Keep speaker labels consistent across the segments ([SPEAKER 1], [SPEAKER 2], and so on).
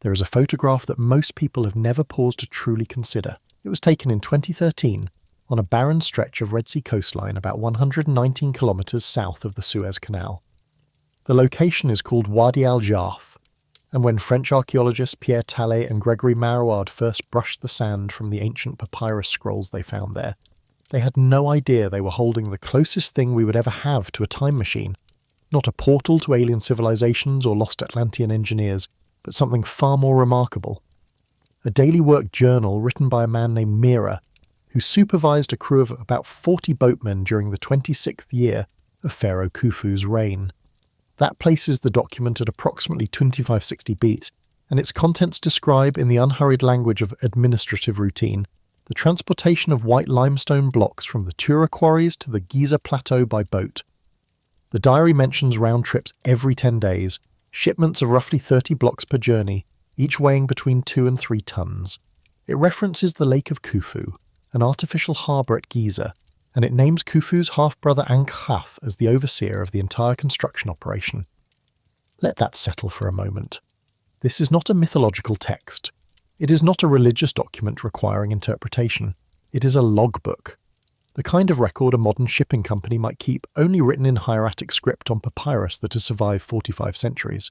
[SPEAKER 1] There is a photograph that most people have never paused to truly consider. It was taken in 2013 on a barren stretch of Red Sea coastline about 119 kilometers south of the Suez Canal. The location is called Wadi al-Jarf, and when French archaeologists Pierre Tallet and Gregory Marouard first brushed the sand from the ancient papyrus scrolls they found there, they had no idea they were holding the closest thing we would ever have to a time machine. Not a portal to alien civilizations or lost Atlantean engineers, but something far more remarkable. A daily work journal written by a man named Mira, who supervised a crew of about 40 boatmen during the 26th year of Pharaoh Khufu's reign. That places the document at approximately 2560 BC, and its contents describe, in the unhurried language of administrative routine, the transportation of white limestone blocks from the Tura quarries to the Giza plateau by boat. The diary mentions round trips every 10 days, shipments of roughly 30 blocks per journey, each weighing between 2 and 3 tons. It references the Lake of Khufu, an artificial harbour at Giza, and it names Khufu's half-brother Ankh-Khaf as the overseer of the entire construction operation. Let that settle for a moment. This is not a mythological text. It is not a religious document requiring interpretation. It is a logbook, the kind of record a modern shipping company might keep, only written in hieratic script on papyrus that has survived 45 centuries.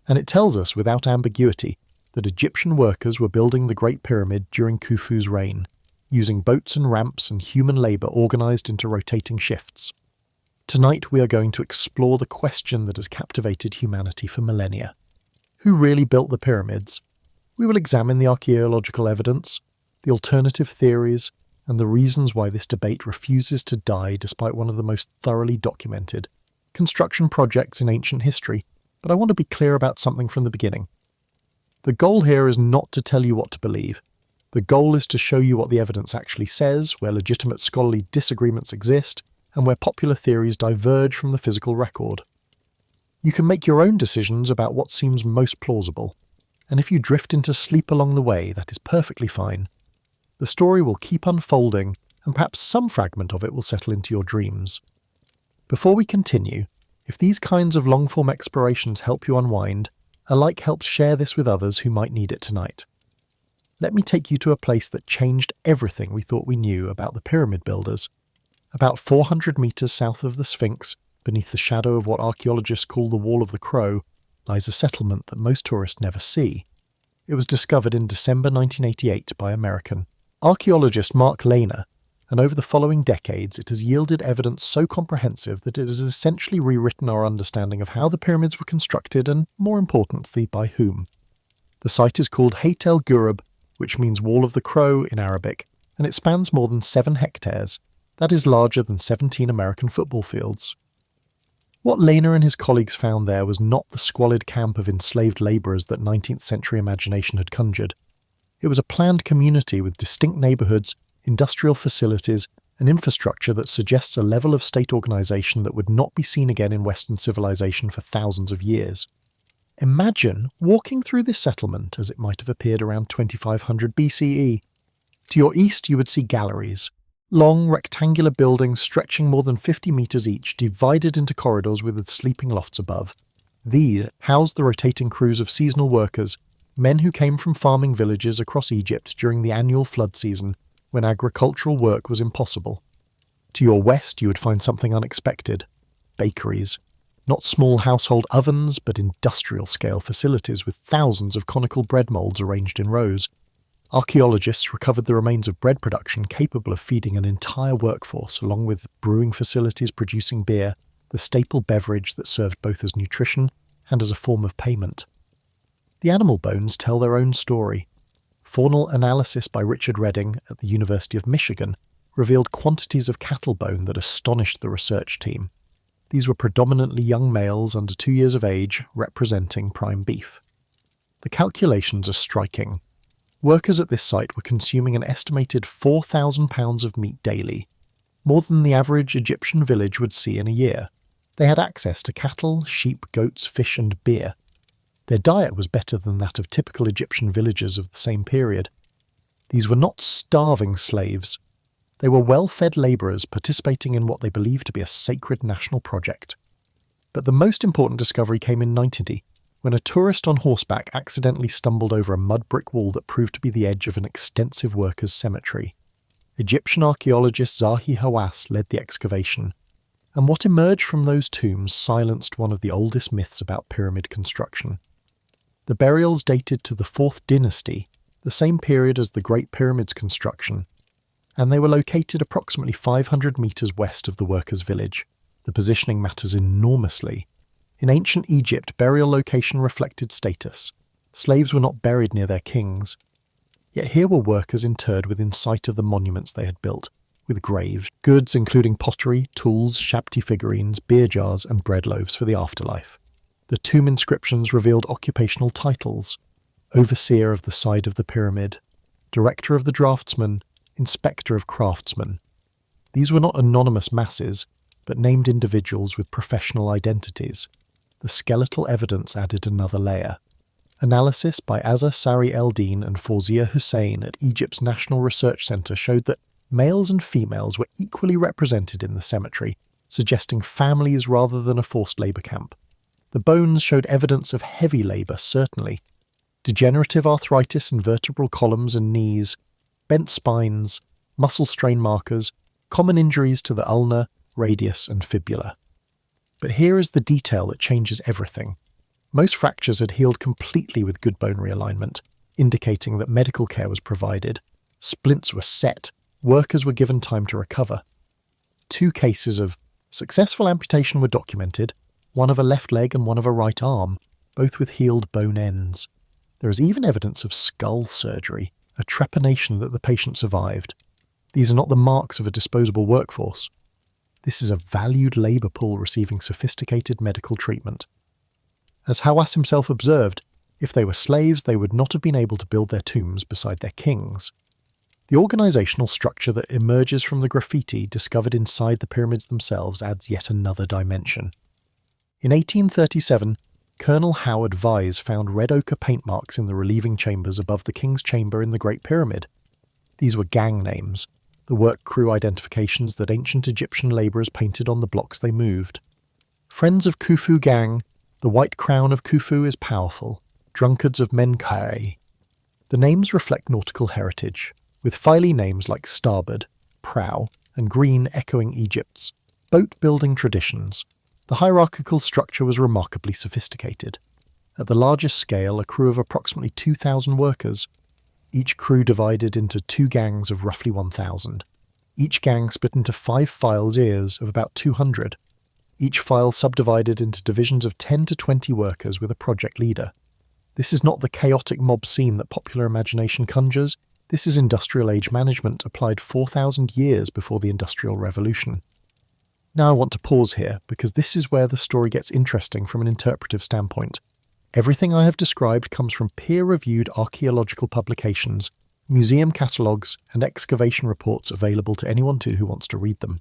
[SPEAKER 1] And it tells us without ambiguity that Egyptian workers were building the Great Pyramid during Khufu's reign, using boats and ramps and human labour organised into rotating shifts. Tonight we are going to explore the question that has captivated humanity for millennia. Who really built the pyramids? We will examine the archaeological evidence, the alternative theories, and the reasons why this debate refuses to die despite one of the most thoroughly documented construction projects in ancient history. But I want to be clear about something from the beginning. The goal here is not to tell you what to believe. The goal is to show you what the evidence actually says, where legitimate scholarly disagreements exist, and where popular theories diverge from the physical record. You can make your own decisions about what seems most plausible, and if you drift into sleep along the way, that is perfectly fine. The story will keep unfolding, and perhaps some fragment of it will settle into your dreams. Before we continue, if these kinds of long-form explorations help you unwind, a like helps share this with others who might need it tonight. Let me take you to a place that changed everything we thought we knew about the pyramid builders. About 400 metres south of the Sphinx, beneath the shadow of what archaeologists call the Wall of the Crow, lies a settlement that most tourists never see. It was discovered in December 1988 by American archaeologist Mark Lehner, and over the following decades it has yielded evidence so comprehensive that it has essentially rewritten our understanding of how the pyramids were constructed and, more importantly, by whom. The site is called Hayt el Ghurab, which means Wall of the Crow in Arabic, and it spans more than 7 hectares. That is larger than 17 American football fields. What Lehner and his colleagues found there was not the squalid camp of enslaved labourers that 19th century imagination had conjured. It was a planned community with distinct neighbourhoods, industrial facilities, and infrastructure that suggests a level of state organisation that would not be seen again in Western civilization for thousands of years. Imagine walking through this settlement as it might have appeared around 2500 BCE. To your east you would see galleries, long rectangular buildings stretching more than 50 metres each, divided into corridors with sleeping lofts above. These housed the rotating crews of seasonal workers, men who came from farming villages across Egypt during the annual flood season, when agricultural work was impossible. To your west you would find something unexpected: bakeries. Not small household ovens, but industrial-scale facilities with thousands of conical bread moulds arranged in rows. Archaeologists recovered the remains of bread production capable of feeding an entire workforce, along with brewing facilities producing beer, the staple beverage that served both as nutrition and as a form of payment. The animal bones tell their own story. Faunal analysis by Richard Redding at the University of Michigan revealed quantities of cattle bone that astonished the research team. These were predominantly young males under 2 years of age, representing prime beef. The calculations are striking. Workers at this site were consuming an estimated 4,000 pounds of meat daily, more than the average Egyptian village would see in a year. They had access to cattle, sheep, goats, fish and beer. Their diet was better than that of typical Egyptian villagers of the same period. These were not starving slaves. They were well-fed labourers participating in what they believed to be a sacred national project. But the most important discovery came in 1990, when a tourist on horseback accidentally stumbled over a mud brick wall that proved to be the edge of an extensive workers' cemetery. Egyptian archaeologist Zahi Hawass led the excavation, and what emerged from those tombs silenced one of the oldest myths about pyramid construction. The burials dated to the 4th dynasty, the same period as the Great Pyramid's construction, and they were located approximately 500 metres west of the workers' village. The positioning matters enormously. In ancient Egypt, burial location reflected status. Slaves were not buried near their kings. Yet here were workers interred within sight of the monuments they had built, with graves, goods including pottery, tools, shabti figurines, beer jars and bread loaves for the afterlife. The tomb inscriptions revealed occupational titles: overseer of the side of the pyramid, director of the draftsman, inspector of craftsmen. These were not anonymous masses, but named individuals with professional identities. The skeletal evidence added another layer. Analysis by Azza Sari Eldin and Fawzia Hussein at Egypt's National Research Centre showed that males and females were equally represented in the cemetery, suggesting families rather than a forced labour camp. The bones showed evidence of heavy labour, certainly. Degenerative arthritis in vertebral columns and knees, bent spines, muscle strain markers, common injuries to the ulna, radius and fibula. But here is the detail that changes everything. Most fractures had healed completely with good bone realignment, indicating that medical care was provided. Splints were set. Workers were given time to recover. 2 cases of successful amputation were documented, one of a left leg and one of a right arm, both with healed bone ends. There is even evidence of skull surgery, a trepanation that the patient survived. These are not the marks of a disposable workforce. This is a valued labour pool receiving sophisticated medical treatment. As Hawass himself observed, if they were slaves, they would not have been able to build their tombs beside their kings. The organisational structure that emerges from the graffiti discovered inside the pyramids themselves adds yet another dimension. In 1837, Colonel Howard Vyse found red ochre paint marks in the relieving chambers above the king's chamber in the Great Pyramid. These were gang names, the work crew identifications that ancient Egyptian labourers painted on the blocks they moved. Friends of Khufu gang, the white crown of Khufu is powerful, drunkards of Menkae. The names reflect nautical heritage, with Philae names like starboard, prow, and green echoing Egypt's boat-building traditions. The hierarchical structure was remarkably sophisticated. At the largest scale, a crew of approximately 2,000 workers, each crew divided into 2 gangs of roughly 1,000. Each gang split into 5 files ears of about 200. Each file subdivided into divisions of 10 to 20 workers with a project leader. This is not the chaotic mob scene that popular imagination conjures. This is industrial age management applied 4,000 years before the Industrial Revolution. Now I want to pause here, because this is where the story gets interesting from an interpretive standpoint. Everything I have described comes from peer-reviewed archaeological publications, museum catalogues, and excavation reports available to anyone who wants to read them.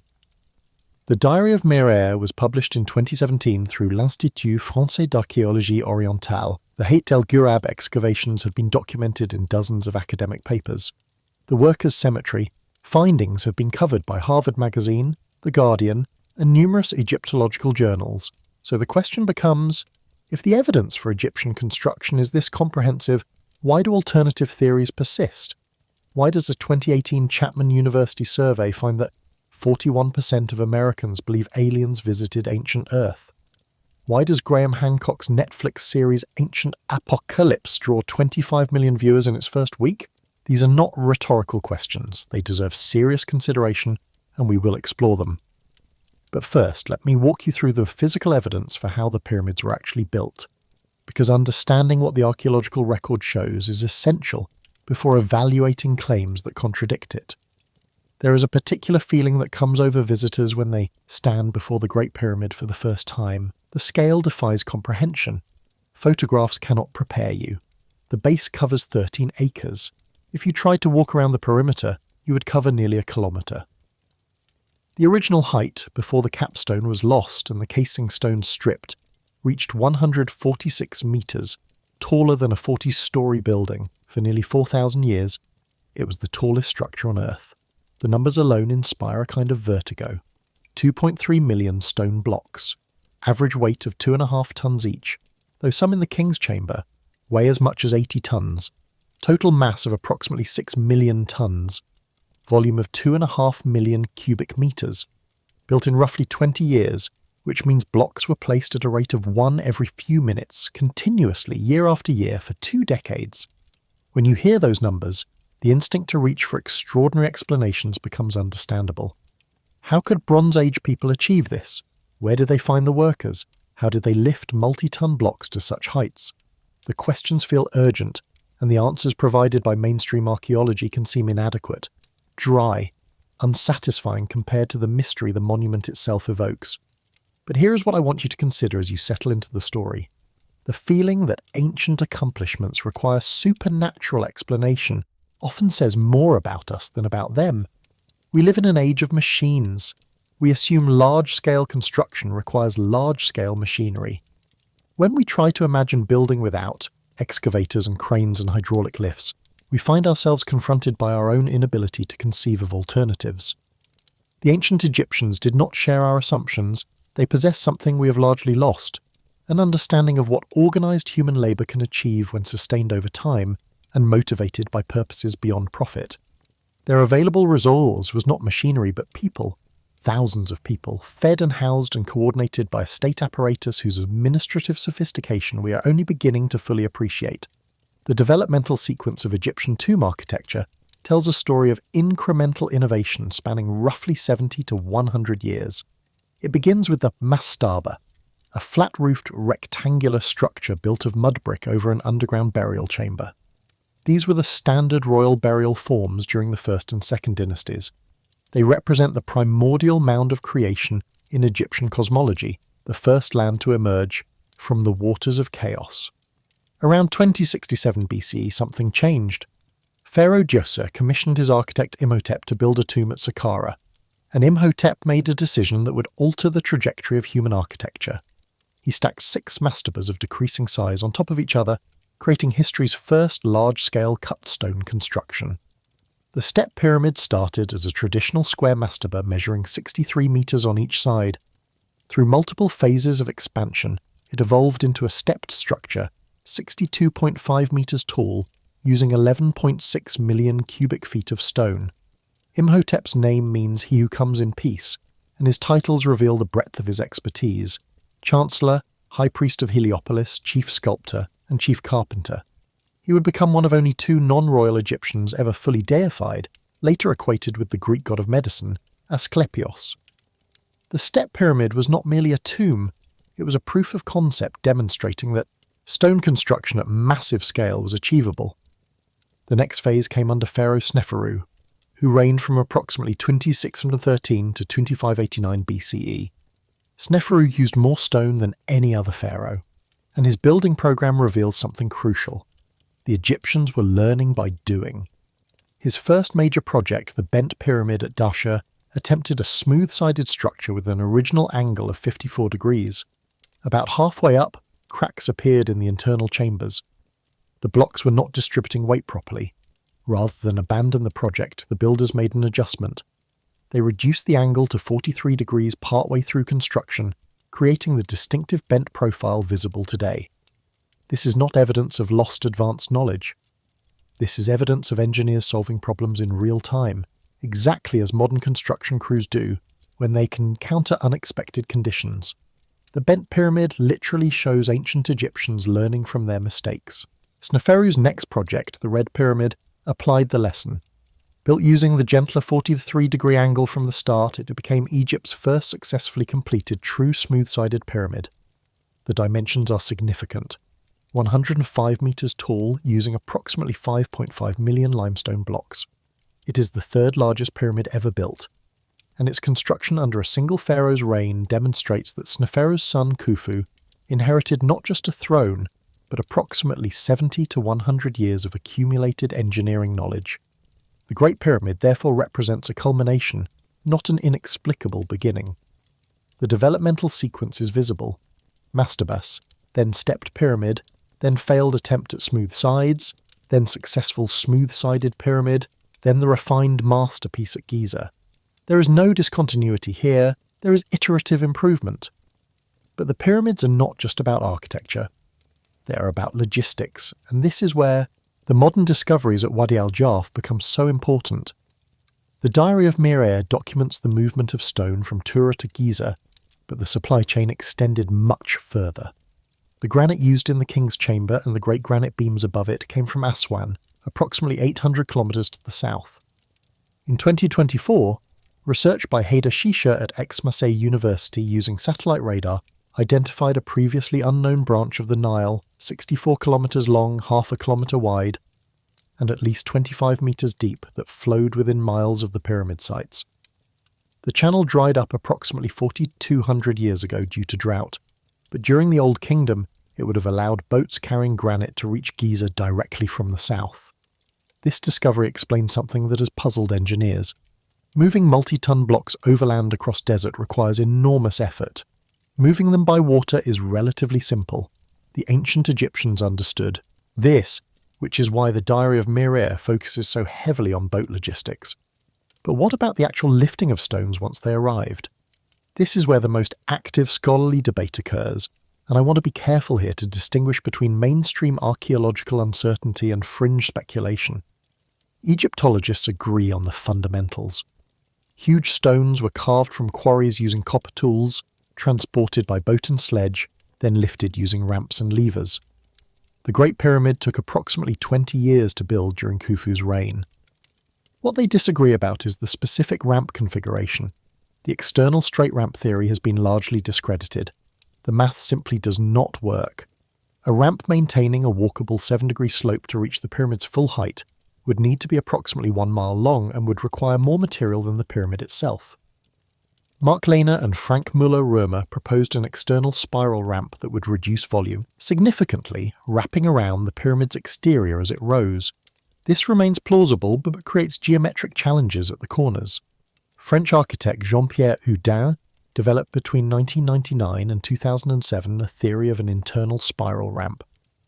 [SPEAKER 1] The Diary of Merer was published in 2017 through l'Institut Français d'Archéologie Orientale. The Hayt El Ghurab excavations have been documented in dozens of academic papers. The Workers' Cemetery findings have been covered by Harvard Magazine, The Guardian, and numerous Egyptological journals. So the question becomes, if the evidence for Egyptian construction is this comprehensive, why do alternative theories persist? Why does a 2018 Chapman University survey find that 41% of Americans believe aliens visited ancient Earth? Why does Graham Hancock's Netflix series Ancient Apocalypse draw 25 million viewers in its first week? These are not rhetorical questions. They deserve serious consideration, and we will explore them. But first, let me walk you through the physical evidence for how the pyramids were actually built, because understanding what the archaeological record shows is essential before evaluating claims that contradict it. There is a particular feeling that comes over visitors when they stand before the Great Pyramid for the first time. The scale defies comprehension. Photographs cannot prepare you. The base covers 13 acres. If you tried to walk around the perimeter, you would cover nearly a kilometre. The original height, before the capstone was lost and the casing stone stripped, reached 146 metres, taller than a 40-storey building. For nearly 4,000 years, it was the tallest structure on Earth. The numbers alone inspire a kind of vertigo. 2.3 million stone blocks, average weight of 2.5 tons each. though some in the king's chamber weigh as much as 80 tons, total mass of approximately 6 million tons, volume of 2.5 million cubic meters, built in roughly 20 years, which means blocks were placed at a rate of one every few minutes, continuously, year after year, for 2 decades. When you hear those numbers, the instinct to reach for extraordinary explanations becomes understandable. How could Bronze Age people achieve this? Where did they find the workers? How did they lift multi-ton blocks to such heights? The questions feel urgent, and the answers provided by mainstream archaeology can seem inadequate, dry, unsatisfying compared to the mystery the monument itself evokes. But here is what I want you to consider as you settle into the story. The feeling that ancient accomplishments require supernatural explanation often says more about us than about them. We live in an age of machines. We assume large-scale construction requires large-scale machinery. When we try to imagine building without excavators and cranes and hydraulic lifts, we find ourselves confronted by our own inability to conceive of alternatives. The ancient Egyptians did not share our assumptions. They possess something we have largely lost, an understanding of what organised human labour can achieve when sustained over time and motivated by purposes beyond profit. Their available resource was not machinery but people, thousands of people, fed and housed and coordinated by a state apparatus whose administrative sophistication we are only beginning to fully appreciate. The developmental sequence of Egyptian tomb architecture tells a story of incremental innovation spanning roughly 70 to 100 years. It begins with the mastaba, a flat-roofed rectangular structure built of mud brick over an underground burial chamber. These were the standard royal burial forms during the First and Second dynasties. They represent the primordial mound of creation in Egyptian cosmology, the first land to emerge from the waters of chaos. Around 2067 BCE, something changed. Pharaoh Djoser commissioned his architect Imhotep to build a tomb at Saqqara, and Imhotep made a decision that would alter the trajectory of human architecture. He stacked 6 mastabas of decreasing size on top of each other, creating history's first large-scale cut-stone construction. The step pyramid started as a traditional square mastaba measuring 63 meters on each side. Through multiple phases of expansion, it evolved into a stepped structure, 62.5 meters tall, using 11.6 million cubic feet of stone. Imhotep's name means he who comes in peace, and his titles reveal the breadth of his expertise: Chancellor, High Priest of Heliopolis, Chief Sculptor, and Chief Carpenter. He would become one of only 2 non-royal Egyptians ever fully deified, later equated with the Greek god of medicine, Asclepios. The step pyramid was not merely a tomb, it was a proof of concept demonstrating that stone construction at massive scale was achievable. The next phase came under Pharaoh Sneferu, who reigned from approximately 2613 to 2589 BCE. Sneferu used more stone than any other pharaoh, and his building program reveals something crucial. The Egyptians were learning by doing. His first major project, the Bent Pyramid at Djoser, attempted a smooth-sided structure with an original angle of 54 degrees. About halfway up, cracks appeared in the internal chambers. The blocks were not distributing weight properly. Rather than abandon the project, the builders made an adjustment. They reduced the angle to 43 degrees partway through construction, creating the distinctive bent profile visible today. This is not evidence of lost advanced knowledge. This is evidence of engineers solving problems in real time, exactly as modern construction crews do when they can encounter unexpected conditions. The bent pyramid literally shows ancient Egyptians learning from their mistakes. Sneferu's next project, the Red Pyramid, applied the lesson. Built using the gentler 43-degree angle from the start, it became Egypt's first successfully completed true smooth-sided pyramid. The dimensions are significant. 105 meters tall, using approximately 5.5 million limestone blocks. It is the 3rd largest pyramid ever built, and its construction under a single pharaoh's reign demonstrates that Sneferu's son Khufu inherited not just a throne, but approximately 70 to 100 years of accumulated engineering knowledge. The Great Pyramid therefore represents a culmination, not an inexplicable beginning. The developmental sequence is visible. Mastabas, then stepped pyramid, then failed attempt at smooth sides, then successful smooth-sided pyramid, then the refined masterpiece at Giza. There is no discontinuity here, there is iterative improvement. But the pyramids are not just about architecture. They are about logistics, and this is where the modern discoveries at Wadi al-Jarf become so important. The Diary of Mir documents the movement of stone from Tura to Giza, but the supply chain extended much further. The granite used in the king's chamber and the great granite beams above it came from Aswan, approximately 800 kilometers to the south. In 2024, research by Haider Shisha at Aix-Marseille University using satellite radar identified a previously unknown branch of the Nile, 64 kilometers long, half a kilometer wide, and at least 25 meters deep, that flowed within miles of the pyramid sites. The channel dried up approximately 4,200 years ago due to drought, but during the Old Kingdom, it would have allowed boats carrying granite to reach Giza directly from the south. This discovery explains something that has puzzled engineers. Moving multi-ton blocks overland across desert requires enormous effort. Moving them by water is relatively simple. The ancient Egyptians understood this, which is why the Diary of Mir focuses so heavily on boat logistics. But what about the actual lifting of stones once they arrived? This is where the most active scholarly debate occurs, and I want to be careful here to distinguish between mainstream archaeological uncertainty and fringe speculation. Egyptologists agree on the fundamentals. Huge stones were carved from quarries using copper tools, transported by boat and sledge, then lifted using ramps and levers. The Great Pyramid took approximately 20 years to build during Khufu's reign. What they disagree about is the specific ramp configuration. The external straight ramp theory has been largely discredited. The math simply does not work. A ramp maintaining a walkable 7-degree slope to reach the pyramid's full height would need to be approximately 1 mile long and would require more material than the pyramid itself. Mark Lehner and Frank Müller-Römer proposed an external spiral ramp that would reduce volume, significantly wrapping around the pyramid's exterior as it rose. This remains plausible but creates geometric challenges at the corners. French architect Jean-Pierre Houdin developed between 1999 and 2007 a theory of an internal spiral ramp.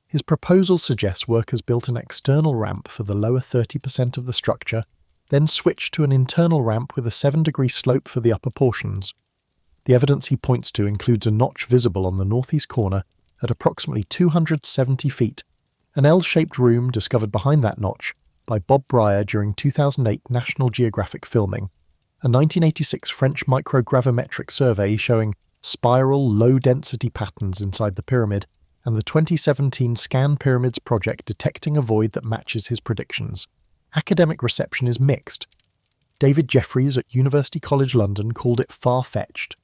[SPEAKER 1] His proposal suggests workers built an external ramp for the lower 30% of the structure, then switched to an internal ramp with a 7-degree slope for the upper portions. The evidence he points to includes a notch visible on the northeast corner at approximately 270 feet, an L-shaped room discovered behind that notch by Bob Breyer during 2008 National Geographic filming, a 1986 French microgravimetric survey showing spiral, low-density patterns inside the pyramid, and the 2017 Scan Pyramids project detecting a void that matches his predictions. Academic reception is mixed. David Jeffries at University College London called it far-fetched.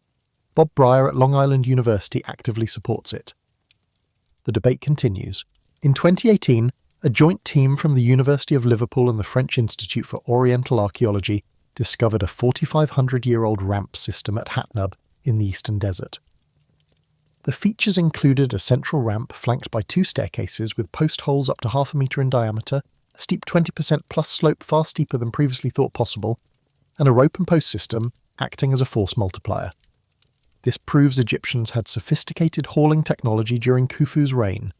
[SPEAKER 1] Bob Breyer at Long Island University actively supports it. The debate continues. In 2018, a joint team from the University of Liverpool and the French Institute for Oriental Archaeology discovered a 4,500-year-old ramp system at Hatnub in the Eastern Desert. The features included a central ramp flanked by 2 staircases with post holes up to half a metre in diameter, a steep 20% plus slope far steeper than previously thought possible, and a rope and post system acting as a force multiplier. This proves Egyptians had sophisticated hauling technology during Khufu's reign,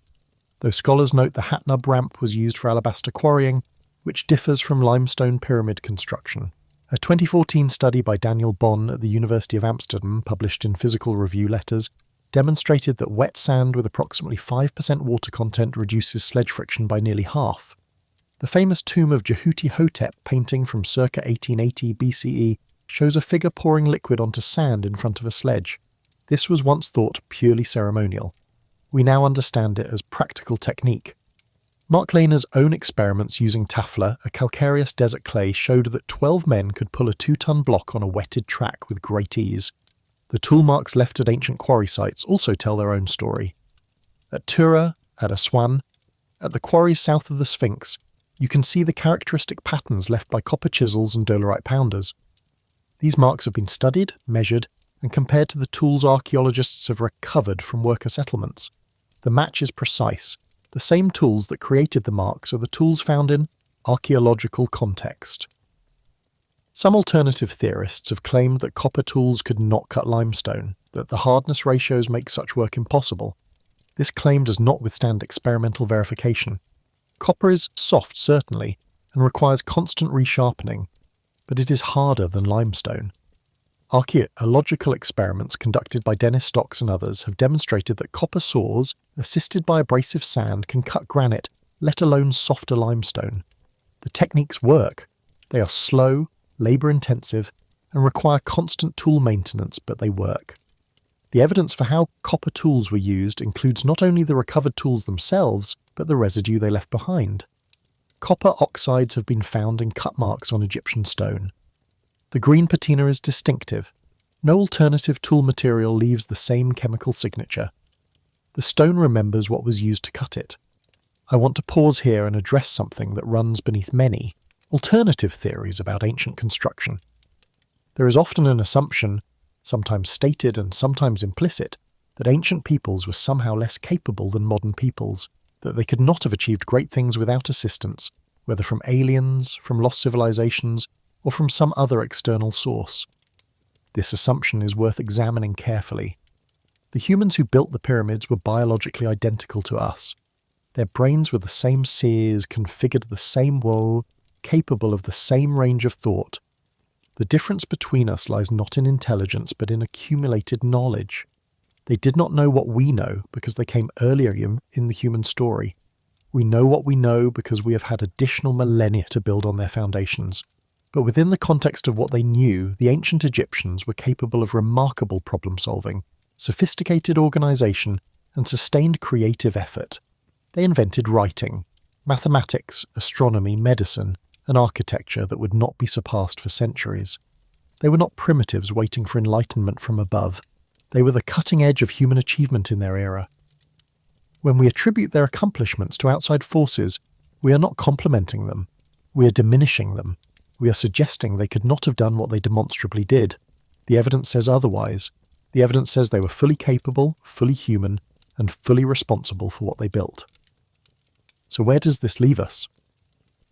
[SPEAKER 1] though scholars note the Hatnub ramp was used for alabaster quarrying, which differs from limestone pyramid construction. A 2014 study by Daniel Bonn at the University of Amsterdam, published in Physical Review Letters, demonstrated that wet sand with approximately 5% water content reduces sledge friction by nearly half. The famous tomb of Jehuti Hotep painting from circa 1880 BCE shows a figure pouring liquid onto sand in front of a sledge. This was once thought purely ceremonial. We now understand it as practical technique. Mark Lehner's own experiments using tafla, a calcareous desert clay, showed that 12 men could pull a 2-ton block on a wetted track with great ease. The tool marks left at ancient quarry sites also tell their own story. At Tura, at Aswan, at the quarries south of the Sphinx, you can see the characteristic patterns left by copper chisels and dolerite pounders. These marks have been studied, measured, and compared to the tools archaeologists have recovered from worker settlements. The match is precise. The same tools that created the marks are the tools found in archaeological context. Some alternative theorists have claimed that copper tools could not cut limestone, that the hardness ratios make such work impossible. This claim does not withstand experimental verification. Copper is soft, certainly, and requires constant resharpening, but it is harder than limestone. Archaeological experiments conducted by Dennis Stocks and others have demonstrated that copper saws, assisted by abrasive sand, can cut granite, let alone softer limestone. The techniques work. They are slow, labour-intensive, and require constant tool maintenance, but they work. The evidence for how copper tools were used includes not only the recovered tools themselves, but the residue they left behind. Copper oxides have been found in cut marks on Egyptian stone. The green patina is distinctive. No alternative tool material leaves the same chemical signature. The stone remembers what was used to cut it. I want to pause here and address something that runs beneath many alternative theories about ancient construction. There is often an assumption, sometimes stated and sometimes implicit, that ancient peoples were somehow less capable than modern peoples, that they could not have achieved great things without assistance, whether from aliens, from lost civilizations, or from some other external source. This assumption is worth examining carefully. The humans who built the pyramids were biologically identical to us. Their brains were the same sears, configured the same way, capable of the same range of thought. The difference between us lies not in intelligence, but in accumulated knowledge. They did not know what we know because they came earlier in the human story. We know what we know because we have had additional millennia to build on their foundations. But within the context of what they knew, the ancient Egyptians were capable of remarkable problem-solving, sophisticated organisation, and sustained creative effort. They invented writing, mathematics, astronomy, medicine, and architecture that would not be surpassed for centuries. They were not primitives waiting for enlightenment from above. They were the cutting edge of human achievement in their era. When we attribute their accomplishments to outside forces, we are not complimenting them. We are diminishing them. We are suggesting they could not have done what they demonstrably did. The evidence says otherwise. The evidence says they were fully capable, fully human, and fully responsible for what they built. So where does this leave us?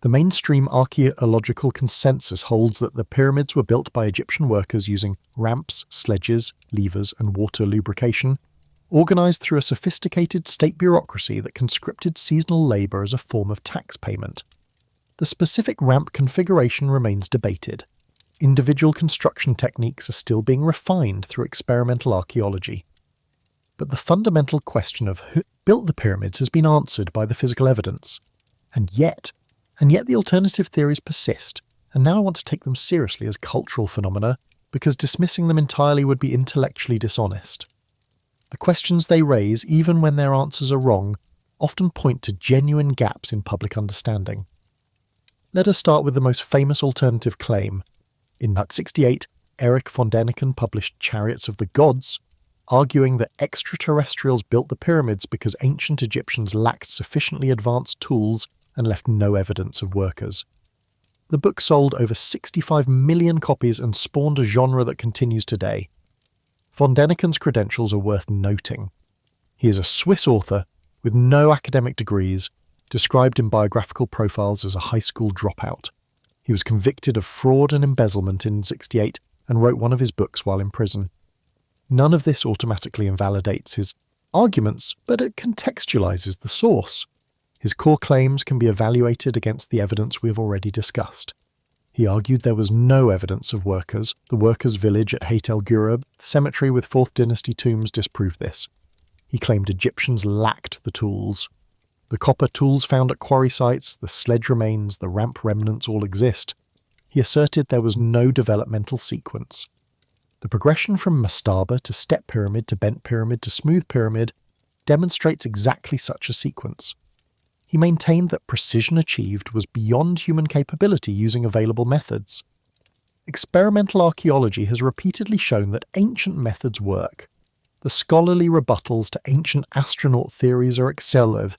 [SPEAKER 1] The mainstream archaeological consensus holds that the pyramids were built by Egyptian workers using ramps, sledges, levers, and water lubrication, organised through a sophisticated state bureaucracy that conscripted seasonal labour as a form of tax payment. The specific ramp configuration remains debated. Individual construction techniques are still being refined through experimental archaeology. But the fundamental question of who built the pyramids has been answered by the physical evidence. And yet the alternative theories persist, and now I want to take them seriously as cultural phenomena, because dismissing them entirely would be intellectually dishonest. The questions they raise, even when their answers are wrong, often point to genuine gaps in public understanding. Let us start with the most famous alternative claim. In 1968, Erich von Däniken published Chariots of the Gods, arguing that extraterrestrials built the pyramids because ancient Egyptians lacked sufficiently advanced tools and left no evidence of workers. The book sold over 65 million copies and spawned a genre that continues today. Von Däniken's credentials are worth noting. He is a Swiss author with no academic degrees, described in biographical profiles as a high school dropout. He was convicted of fraud and embezzlement in 1968 and wrote one of his books while in prison. None of this automatically invalidates his arguments, but it contextualizes the source. His core claims can be evaluated against the evidence we have already discussed. He argued there was no evidence of workers. The workers' village at Hayt el Ghurab, the cemetery with 4th dynasty tombs, disproved this. He claimed Egyptians lacked the tools. The copper tools found at quarry sites, the sledge remains, the ramp remnants all exist. He asserted there was no developmental sequence. The progression from mastaba to step pyramid to bent pyramid to smooth pyramid demonstrates exactly such a sequence. He maintained that precision achieved was beyond human capability using available methods. Experimental archaeology has repeatedly shown that ancient methods work. The scholarly rebuttals to ancient astronaut theories are excessive.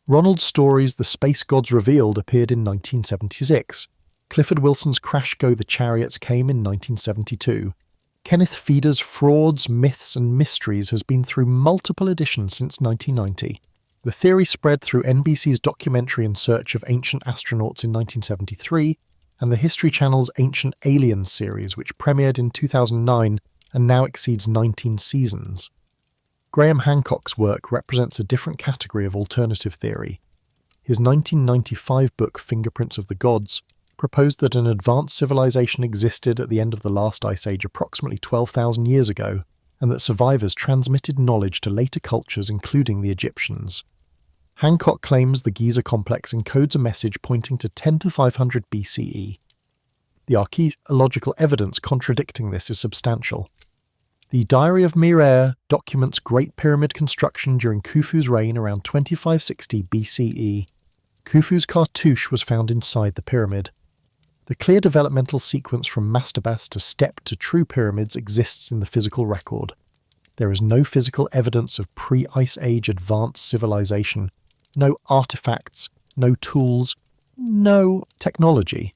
[SPEAKER 1] Ronald Story's The Space Gods Revealed appeared in 1976. Clifford Wilson's Crash Go the Chariots came in 1972. Kenneth Feeder's Frauds, Myths and Mysteries has been through multiple editions since 1990. The theory spread through NBC's documentary In Search of Ancient Astronauts in 1973, and the History Channel's Ancient Aliens series, which premiered in 2009 and now exceeds 19 seasons. Graham Hancock's work represents a different category of alternative theory. His 1995 book Fingerprints of the Gods proposed that an advanced civilization existed at the end of the last ice age approximately 12,000 years ago, and that survivors transmitted knowledge to later cultures including the Egyptians. Hancock claims the Giza complex encodes a message pointing to 10 to 500 BCE. The archaeological evidence contradicting this is substantial. The Diary of Mirer documents Great Pyramid construction during Khufu's reign around 2560 BCE. Khufu's cartouche was found inside the pyramid. The clear developmental sequence from mastabas to step to true pyramids exists in the physical record. There is no physical evidence of pre-Ice Age advanced civilization, no artifacts, no tools, no technology.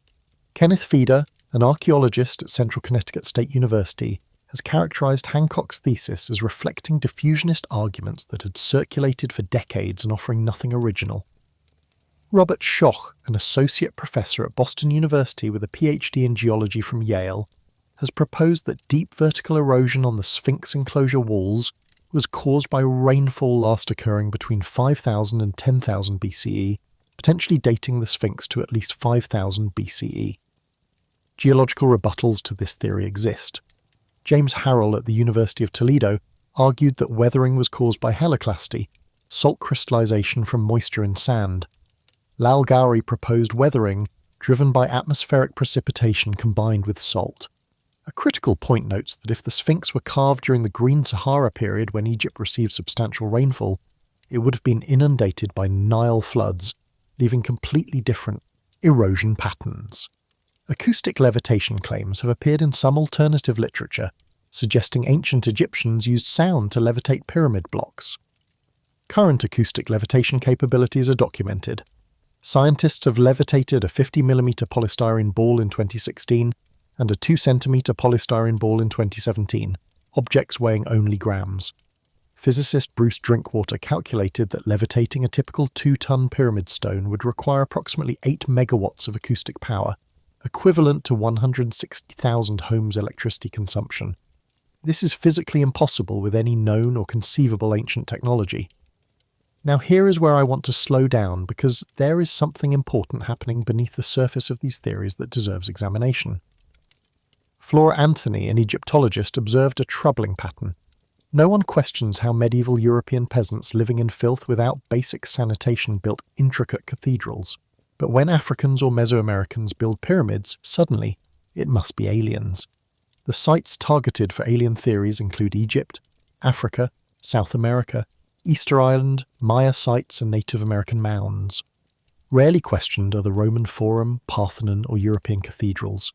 [SPEAKER 1] Kenneth Feeder, an archaeologist at Central Connecticut State University, has characterized Hancock's thesis as reflecting diffusionist arguments that had circulated for decades and offering nothing original. Robert Schoch, an associate professor at Boston University with a PhD in geology from Yale, has proposed that deep vertical erosion on the Sphinx enclosure walls was caused by rainfall last occurring between 5000 and 10,000 BCE, potentially dating the Sphinx to at least 5000 BCE. Geological rebuttals to this theory exist. James Harrell at the University of Toledo argued that weathering was caused by heliclasty, salt crystallization from moisture in sand. Lal Ghauri proposed weathering driven by atmospheric precipitation combined with salt. A critical point notes that if the Sphinx were carved during the Green Sahara period when Egypt received substantial rainfall, it would have been inundated by Nile floods, leaving completely different erosion patterns. Acoustic levitation claims have appeared in some alternative literature, suggesting ancient Egyptians used sound to levitate pyramid blocks. Current acoustic levitation capabilities are documented. Scientists have levitated a 50mm polystyrene ball in 2016 and a 2cm polystyrene ball in 2017, objects weighing only grams. Physicist Bruce Drinkwater calculated that levitating a typical 2-ton pyramid stone would require approximately 8 megawatts of acoustic power, equivalent to 160,000 homes' electricity consumption. This is physically impossible with any known or conceivable ancient technology. Now here is where I want to slow down because there is something important happening beneath the surface of these theories that deserves examination. Flora Anthony, an Egyptologist, observed a troubling pattern. No one questions how medieval European peasants living in filth without basic sanitation built intricate cathedrals. But when Africans or Mesoamericans build pyramids, suddenly, it must be aliens. The sites targeted for alien theories include Egypt, Africa, South America, Easter Island, Maya sites and Native American mounds. Rarely questioned are the Roman Forum, Parthenon or European cathedrals.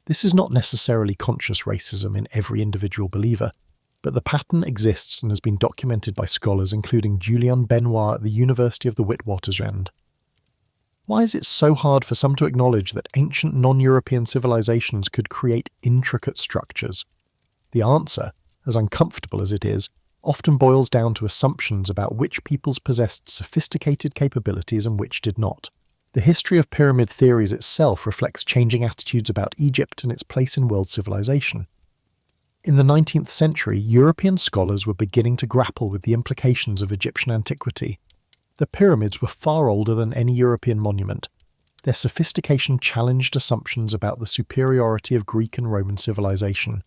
[SPEAKER 1] This is not necessarily conscious racism in every individual believer, but the pattern exists and has been documented by scholars including Julien Benoit at the University of the Witwatersrand. Why is it so hard for some to acknowledge that ancient non-European civilizations could create intricate structures? The answer, as uncomfortable as it is, often boils down to assumptions about which peoples possessed sophisticated capabilities and which did not. The history of pyramid theories itself reflects changing attitudes about Egypt and its place in world civilization. In the 19th century, European scholars were beginning to grapple with the implications of Egyptian antiquity. The pyramids were far older than any European monument. Their sophistication challenged assumptions about the superiority of Greek and Roman civilization.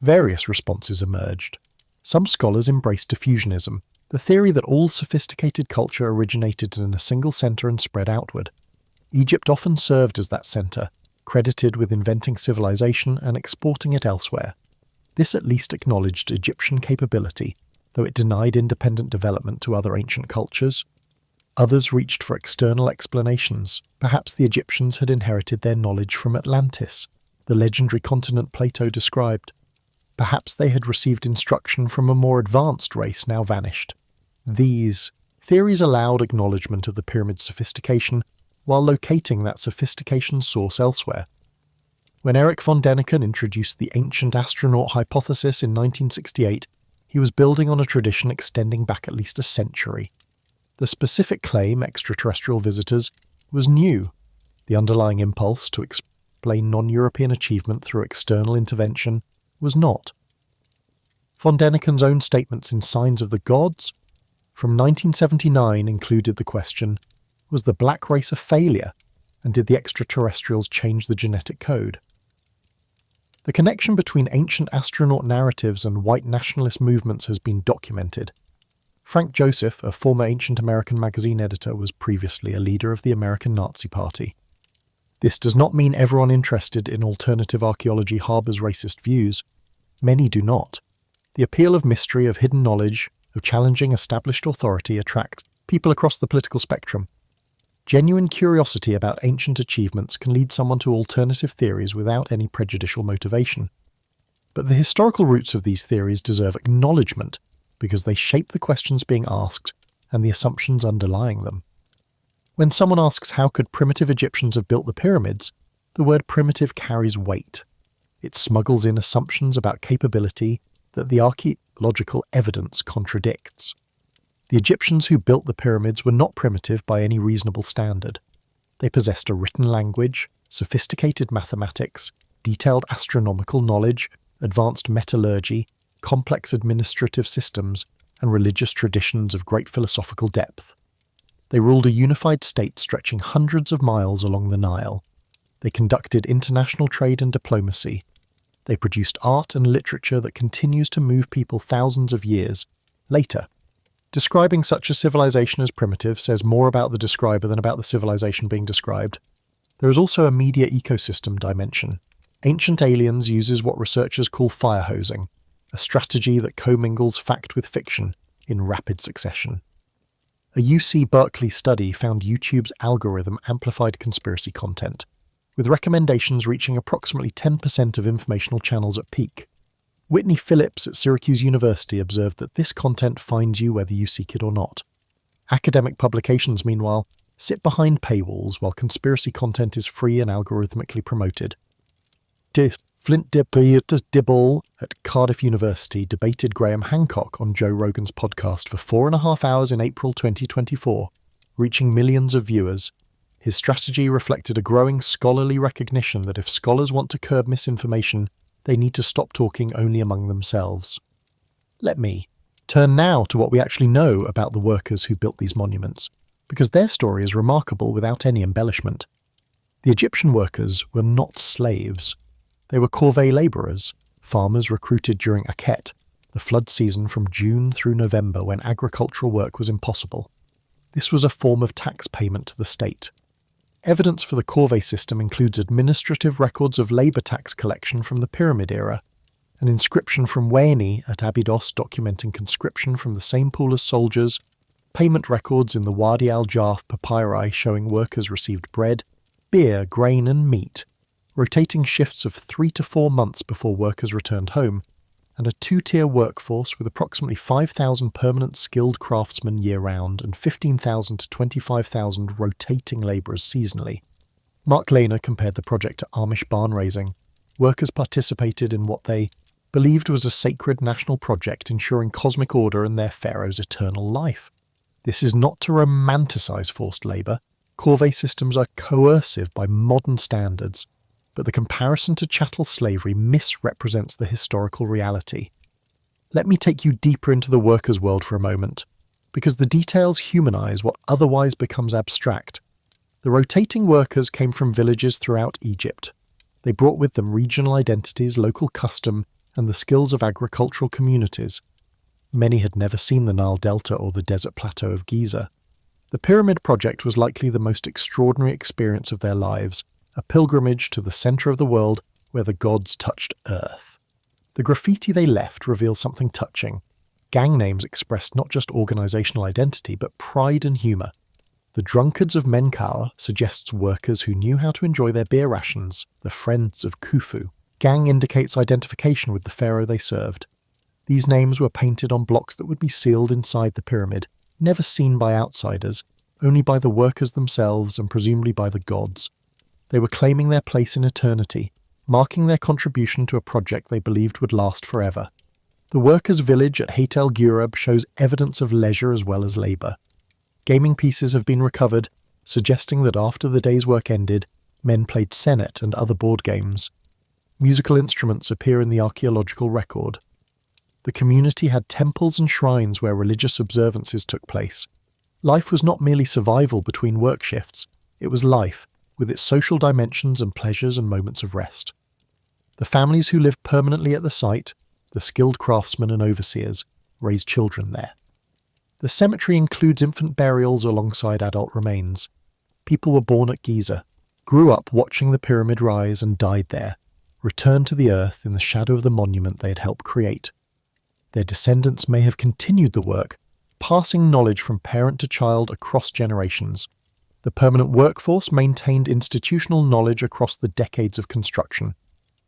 [SPEAKER 1] Various responses emerged. Some scholars embraced diffusionism, the theory that all sophisticated culture originated in a single center and spread outward. Egypt often served as that center, credited with inventing civilization and exporting it elsewhere. This at least acknowledged Egyptian capability, though it denied independent development to other ancient cultures. Others reached for external explanations. Perhaps the Egyptians had inherited their knowledge from Atlantis, the legendary continent Plato described. Perhaps they had received instruction from a more advanced race now vanished. These theories allowed acknowledgement of the pyramid's sophistication while locating that sophistication's source elsewhere. When Erich von Däniken introduced the ancient astronaut hypothesis in 1968, he was building on a tradition extending back at least a century. The specific claim, extraterrestrial visitors, was new. The underlying impulse to explain non-European achievement through external intervention was not. Von Däniken's own statements in Signs of the Gods from 1979 included the question, was the black race a failure? And did the extraterrestrials change the genetic code? The connection between ancient astronaut narratives and white nationalist movements has been documented. Frank Joseph, a former Ancient American magazine editor, was previously a leader of the American Nazi Party. This does not mean everyone interested in alternative archaeology harbours racist views. Many do not. The appeal of mystery, of hidden knowledge, of challenging established authority attracts people across the political spectrum. Genuine curiosity about ancient achievements can lead someone to alternative theories without any prejudicial motivation. But the historical roots of these theories deserve acknowledgement because they shape the questions being asked and the assumptions underlying them. When someone asks how could primitive Egyptians have built the pyramids, the word primitive carries weight. It smuggles in assumptions about capability that the archaeological evidence contradicts. The Egyptians who built the pyramids were not primitive by any reasonable standard. They possessed a written language, sophisticated mathematics, detailed astronomical knowledge, advanced metallurgy, complex administrative systems, and religious traditions of great philosophical depth. They ruled a unified state stretching hundreds of miles along the Nile. They conducted international trade and diplomacy. They produced art and literature that continues to move people thousands of years later. Describing such a civilization as primitive says more about the describer than about the civilization being described. There is also a media ecosystem dimension. Ancient Aliens uses what researchers call firehosing, a strategy that commingles fact with fiction in rapid succession. A UC Berkeley study found YouTube's algorithm amplified conspiracy content, with recommendations reaching approximately 10% of informational channels at peak. Whitney Phillips at Syracuse University observed that this content finds you whether you seek it or not. Academic publications, meanwhile, sit behind paywalls while conspiracy content is free and algorithmically promoted. Flint Dibble at Cardiff University debated Graham Hancock on Joe Rogan's podcast for 4.5 hours in April 2024, reaching millions of viewers. His strategy reflected a growing scholarly recognition that if scholars want to curb misinformation, they need to stop talking only among themselves. Let me turn now to what we actually know about the workers who built these monuments, because their story is remarkable without any embellishment. The Egyptian workers were not slaves. They were corvée labourers, farmers recruited during Akhet, the flood season from June through November when agricultural work was impossible. This was a form of tax payment to the state. Evidence for the corvée system includes administrative records of labour tax collection from the Pyramid era, an inscription from Wayne at Abydos documenting conscription from the same pool as soldiers, payment records in the Wadi al-Jarf papyri showing workers received bread, beer, grain and meat, rotating shifts of 3 to 4 months before workers returned home, and a 2-tier workforce with approximately 5,000 permanent skilled craftsmen year-round and 15,000 to 25,000 rotating labourers seasonally. Mark Lehner compared the project to Amish barn raising. Workers participated in what they believed was a sacred national project ensuring cosmic order and their pharaoh's eternal life. This is not to romanticise forced labour. Corvée systems are coercive by modern standards, but the comparison to chattel slavery misrepresents the historical reality. Let me take you deeper into the workers' world for a moment, because the details humanise what otherwise becomes abstract. The rotating workers came from villages throughout Egypt. They brought with them regional identities, local custom, and the skills of agricultural communities. Many had never seen the Nile Delta or the desert plateau of Giza. The Pyramid Project was likely the most extraordinary experience of their lives, a pilgrimage to the centre of the world where the gods touched earth. The graffiti they left reveals something touching. Gang names expressed not just organisational identity, but pride and humour. The Drunkards of Menkaure suggests workers who knew how to enjoy their beer rations, the Friends of Khufu. Gang indicates identification with the pharaoh they served. These names were painted on blocks that would be sealed inside the pyramid, never seen by outsiders, only by the workers themselves and presumably by the gods. They were claiming their place in eternity, marking their contribution to a project they believed would last forever. The workers' village at Hayt el Ghurab shows evidence of leisure as well as labour. Gaming pieces have been recovered, suggesting that after the day's work ended, men played senet and other board games. Musical instruments appear in the archaeological record. The community had temples and shrines where religious observances took place. Life was not merely survival between work shifts, it was life, with its social dimensions and pleasures and moments of rest. The families who lived permanently at the site, the skilled craftsmen and overseers, raised children there. The cemetery includes infant burials alongside adult remains. People were born at Giza, grew up watching the pyramid rise and died there, returned to the earth in the shadow of the monument they had helped create. Their descendants may have continued the work, passing knowledge from parent to child across generations. The permanent workforce maintained institutional knowledge across the decades of construction.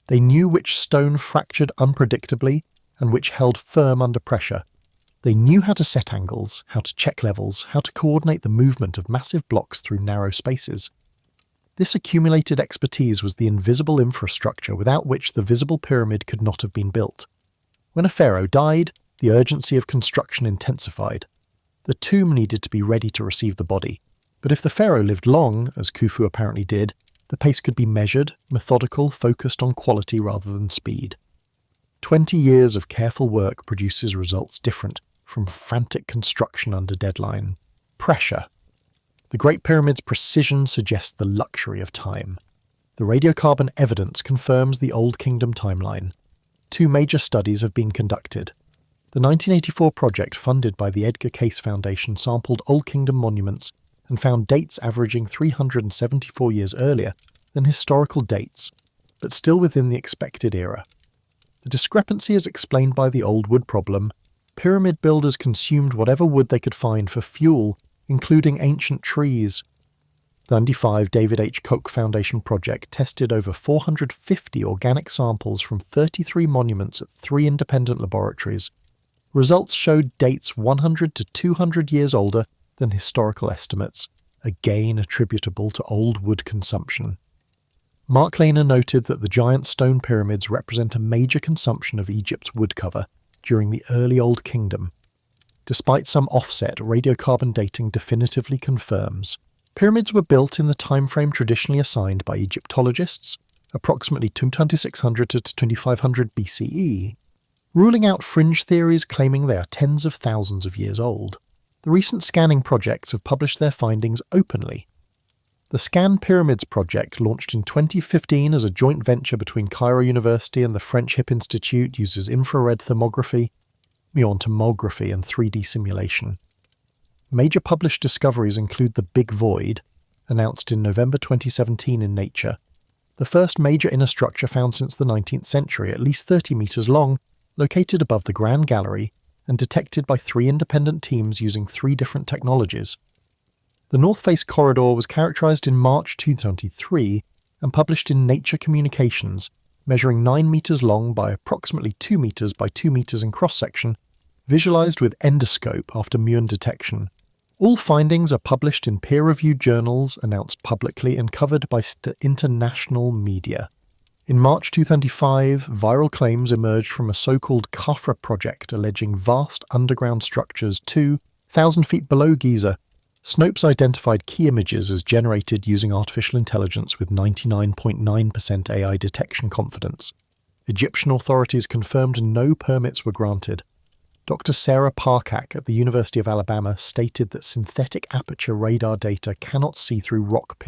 [SPEAKER 1] They knew which stone fractured unpredictably and which held firm under pressure. They knew how to set angles, how to check levels, how to coordinate the movement of massive blocks through narrow spaces. This accumulated expertise was the invisible infrastructure without which the visible pyramid could not have been built. When a pharaoh died, the urgency of construction intensified. The tomb needed to be ready to receive the body. But if the pharaoh lived long, as Khufu apparently did, the pace could be measured, methodical, focused on quality rather than speed. 20 years of careful work produces results different from frantic construction under deadline. Pressure. The Great Pyramid's precision suggests the luxury of time. The radiocarbon evidence confirms the Old Kingdom timeline. 2 major studies have been conducted. The 1984 project funded by the Edgar Cayce Foundation sampled Old Kingdom monuments and found dates averaging 374 years earlier than historical dates, but still within the expected era. The discrepancy is explained by the old wood problem. Pyramid builders consumed whatever wood they could find for fuel, including ancient trees. The 95 David H. Koch Foundation project tested over 450 organic samples from 33 monuments at 3 independent laboratories. Results showed dates 100 to 200 years older than historical estimates, again attributable to old wood consumption. Mark Lehner noted that the giant stone pyramids represent a major consumption of Egypt's wood cover during the early Old Kingdom. Despite some offset, radiocarbon dating definitively confirms pyramids were built in the timeframe traditionally assigned by Egyptologists, approximately 2600 to 2500 BCE, ruling out fringe theories claiming they are tens of thousands of years old. The recent scanning projects have published their findings openly. The Scan Pyramids project, launched in 2015 as a joint venture between Cairo University and the French Hip Institute, uses infrared thermography, muon tomography and 3D simulation. Major published discoveries include the Big Void, announced in November 2017 in Nature, the first major inner structure found since the 19th century, at least 30 metres long, located above the Grand Gallery, and detected by 3 independent teams using 3 different technologies. The North Face corridor was characterized in March 2023 and published in Nature Communications, measuring 9 meters long by approximately 2 meters by 2 meters in cross-section, visualized with endoscope after muon detection. All findings are published in peer-reviewed journals, announced publicly and covered by international media. In March 2025, viral claims emerged from a so-called Khafra project alleging vast underground structures 2,000 feet below Giza. Snopes identified key images as generated using artificial intelligence with 99.9% AI detection confidence. Egyptian authorities confirmed no permits were granted. Dr. Sarah Parkak at the University of Alabama stated that synthetic aperture radar data cannot see through rock.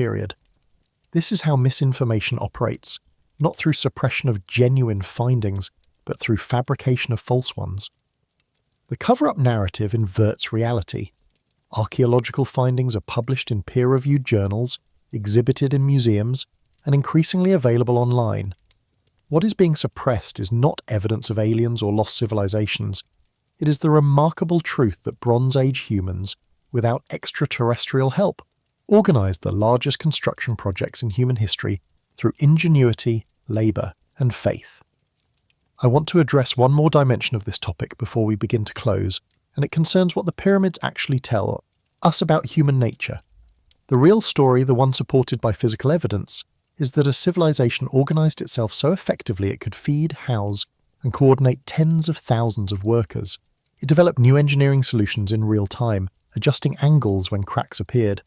[SPEAKER 1] This is how misinformation operates, not through suppression of genuine findings, but through fabrication of false ones. The cover-up narrative inverts reality. Archaeological findings are published in peer-reviewed journals, exhibited in museums, and increasingly available online. What is being suppressed is not evidence of aliens or lost civilizations. It is the remarkable truth that Bronze Age humans, without extraterrestrial help, organized the largest construction projects in human history through ingenuity, labor, and faith. I want to address one more dimension of this topic before we begin to close, and it concerns what the pyramids actually tell us about human nature. The real story, the one supported by physical evidence, is that a civilization organized itself so effectively it could feed, house, and coordinate tens of thousands of workers. It developed new engineering solutions in real time, adjusting angles when cracks appeared.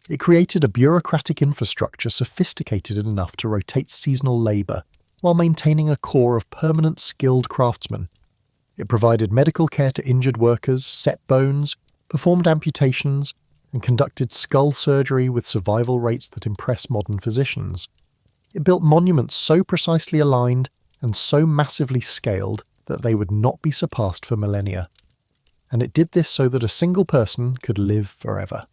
[SPEAKER 1] It created a bureaucratic infrastructure sophisticated enough to rotate seasonal labor, while maintaining a core of permanent skilled craftsmen. It provided medical care to injured workers, set bones, performed amputations, and conducted skull surgery with survival rates that impress modern physicians. It built monuments so precisely aligned and so massively scaled that they would not be surpassed for millennia. And it did this so that a single person could live forever.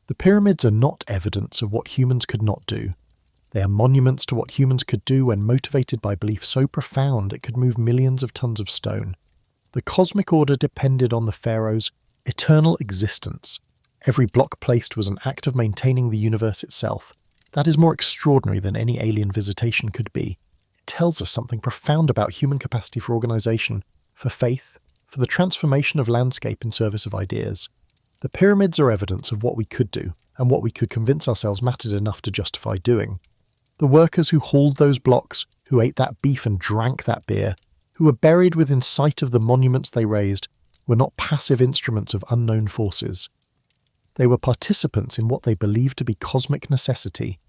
[SPEAKER 1] The pyramids are not evidence of what humans could not do. They are monuments to what humans could do when motivated by belief so profound it could move millions of tons of stone. The cosmic order depended on the pharaoh's eternal existence. Every block placed was an act of maintaining the universe itself. That is more extraordinary than any alien visitation could be. It tells us something profound about human capacity for organization, for faith, for the transformation of landscape in service of ideas. The pyramids are evidence of what we could do, and what we could convince ourselves mattered enough to justify doing. The workers who hauled those blocks, who ate that beef and drank that beer, who were buried within sight of the monuments they raised, were not passive instruments of unknown forces. They were participants in what they believed to be cosmic necessity.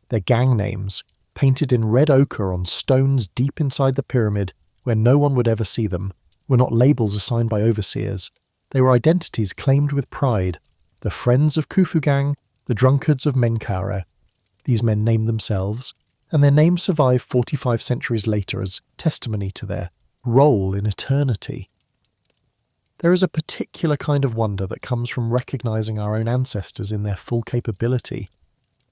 [SPEAKER 1] Their gang names, painted in red ochre on stones deep inside the pyramid where no one would ever see them, were not labels assigned by overseers. They were identities claimed with pride. The friends of Khufu gang, the drunkards of Menkaure. These men named themselves, and their names survive 45 centuries later as testimony to their role in eternity. There is a particular kind of wonder that comes from recognizing our own ancestors in their full capability.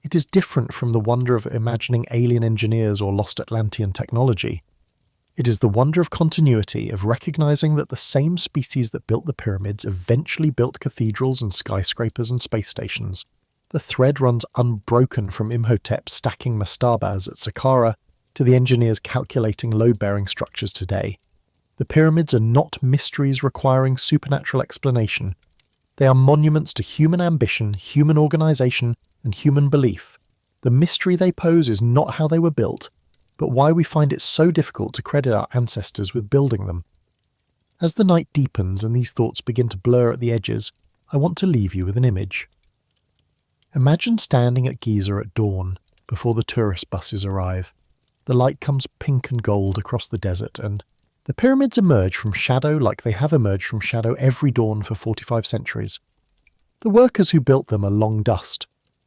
[SPEAKER 1] It is different from the wonder of imagining alien engineers or lost Atlantean technology. It is the wonder of continuity, of recognizing that the same species that built the pyramids eventually built cathedrals and skyscrapers and space stations. The thread runs unbroken from Imhotep stacking mastabas at Saqqara to the engineers calculating load-bearing structures today. The pyramids are not mysteries requiring supernatural explanation. They are monuments to human ambition, human organization, and human belief. The mystery they pose is not how they were built, but why we find it so difficult to credit our ancestors with building them. As the night deepens and these thoughts begin to blur at the edges, I want to leave you with an image. Imagine standing at Giza at dawn, before the tourist buses arrive. The light comes pink and gold across the desert, and the pyramids emerge from shadow like they have emerged from shadow every dawn for 45 centuries. The workers who built them are long dust.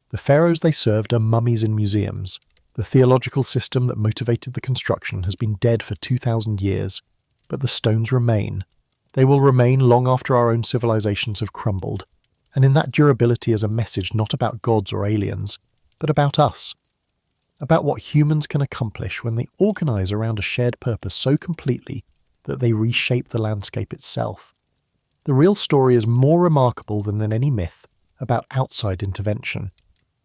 [SPEAKER 1] The pharaohs they served are mummies in museums. The theological system that motivated the construction has been dead for 2,000 years, but the stones remain. They will remain long after our own civilizations have crumbled, and in that durability is a message not about gods or aliens, but about us. About what humans can accomplish when they organize around a shared purpose so completely that they reshape the landscape itself. The real story is more remarkable than any myth about outside intervention.